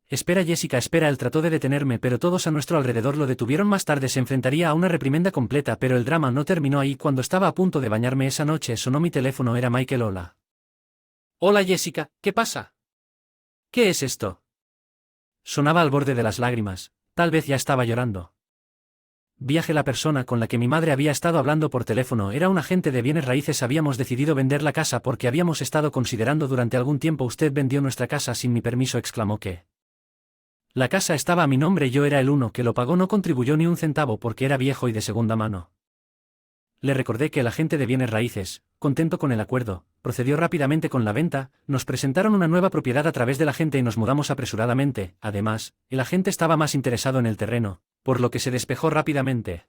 Espera Jessica, espera, él trató de detenerme pero todos a nuestro alrededor lo detuvieron. Más tarde se enfrentaría a una reprimenda completa, pero el drama no terminó ahí. Cuando estaba a punto de bañarme esa noche sonó mi teléfono, era Michael. Hola. Hola Jessica, ¿qué pasa? ¿Qué es esto? Sonaba al borde de las lágrimas, tal vez ya estaba llorando. Viaje, la persona con la que mi madre había estado hablando por teléfono era un agente de bienes raíces. Habíamos decidido vender la casa porque habíamos estado considerando durante algún tiempo. Usted vendió nuestra casa sin mi permiso, exclamó. ¿Qué? La casa estaba a mi nombre, yo era el uno que lo pagó, no contribuyó ni un centavo porque era viejo y de segunda mano. Le recordé que el agente de bienes raíces, contento con el acuerdo, procedió rápidamente con la venta. Nos presentaron una nueva propiedad a través del agente y nos mudamos apresuradamente. Además, el agente estaba más interesado en el terreno, por lo que se despejó rápidamente.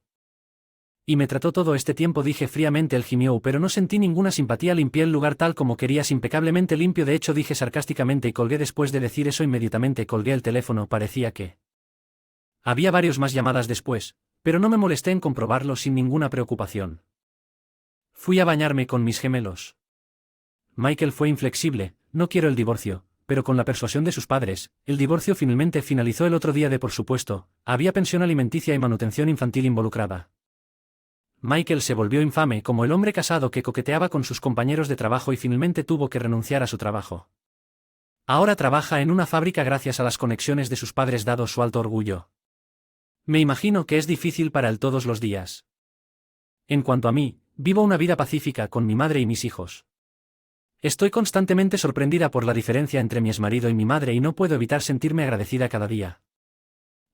Y me trató todo este tiempo, dije fríamente. Él gimió, pero no sentí ninguna simpatía. Limpié el lugar tal como querías, impecablemente limpio, de hecho, dije sarcásticamente, y colgué. Después de decir eso inmediatamente colgué el teléfono. Parecía que había varios más llamadas después, pero no me molesté en comprobarlo sin ninguna preocupación. Fui a bañarme con mis gemelos. Michael fue inflexible, no quiero el divorcio, pero con la persuasión de sus padres, el divorcio finalmente finalizó el otro día. Por supuesto, había pensión alimenticia y manutención infantil involucrada. Michael se volvió infame como el hombre casado que coqueteaba con sus compañeros de trabajo y finalmente tuvo que renunciar a su trabajo. Ahora trabaja en una fábrica gracias a las conexiones de sus padres dado su alto orgullo. Me imagino que es difícil para él todos los días. En cuanto a mí, vivo una vida pacífica con mi madre y mis hijos. Estoy constantemente sorprendida por la diferencia entre mi exmarido y mi madre y no puedo evitar sentirme agradecida cada día.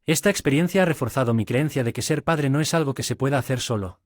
Esta experiencia ha reforzado mi creencia de que ser padre no es algo que se pueda hacer solo.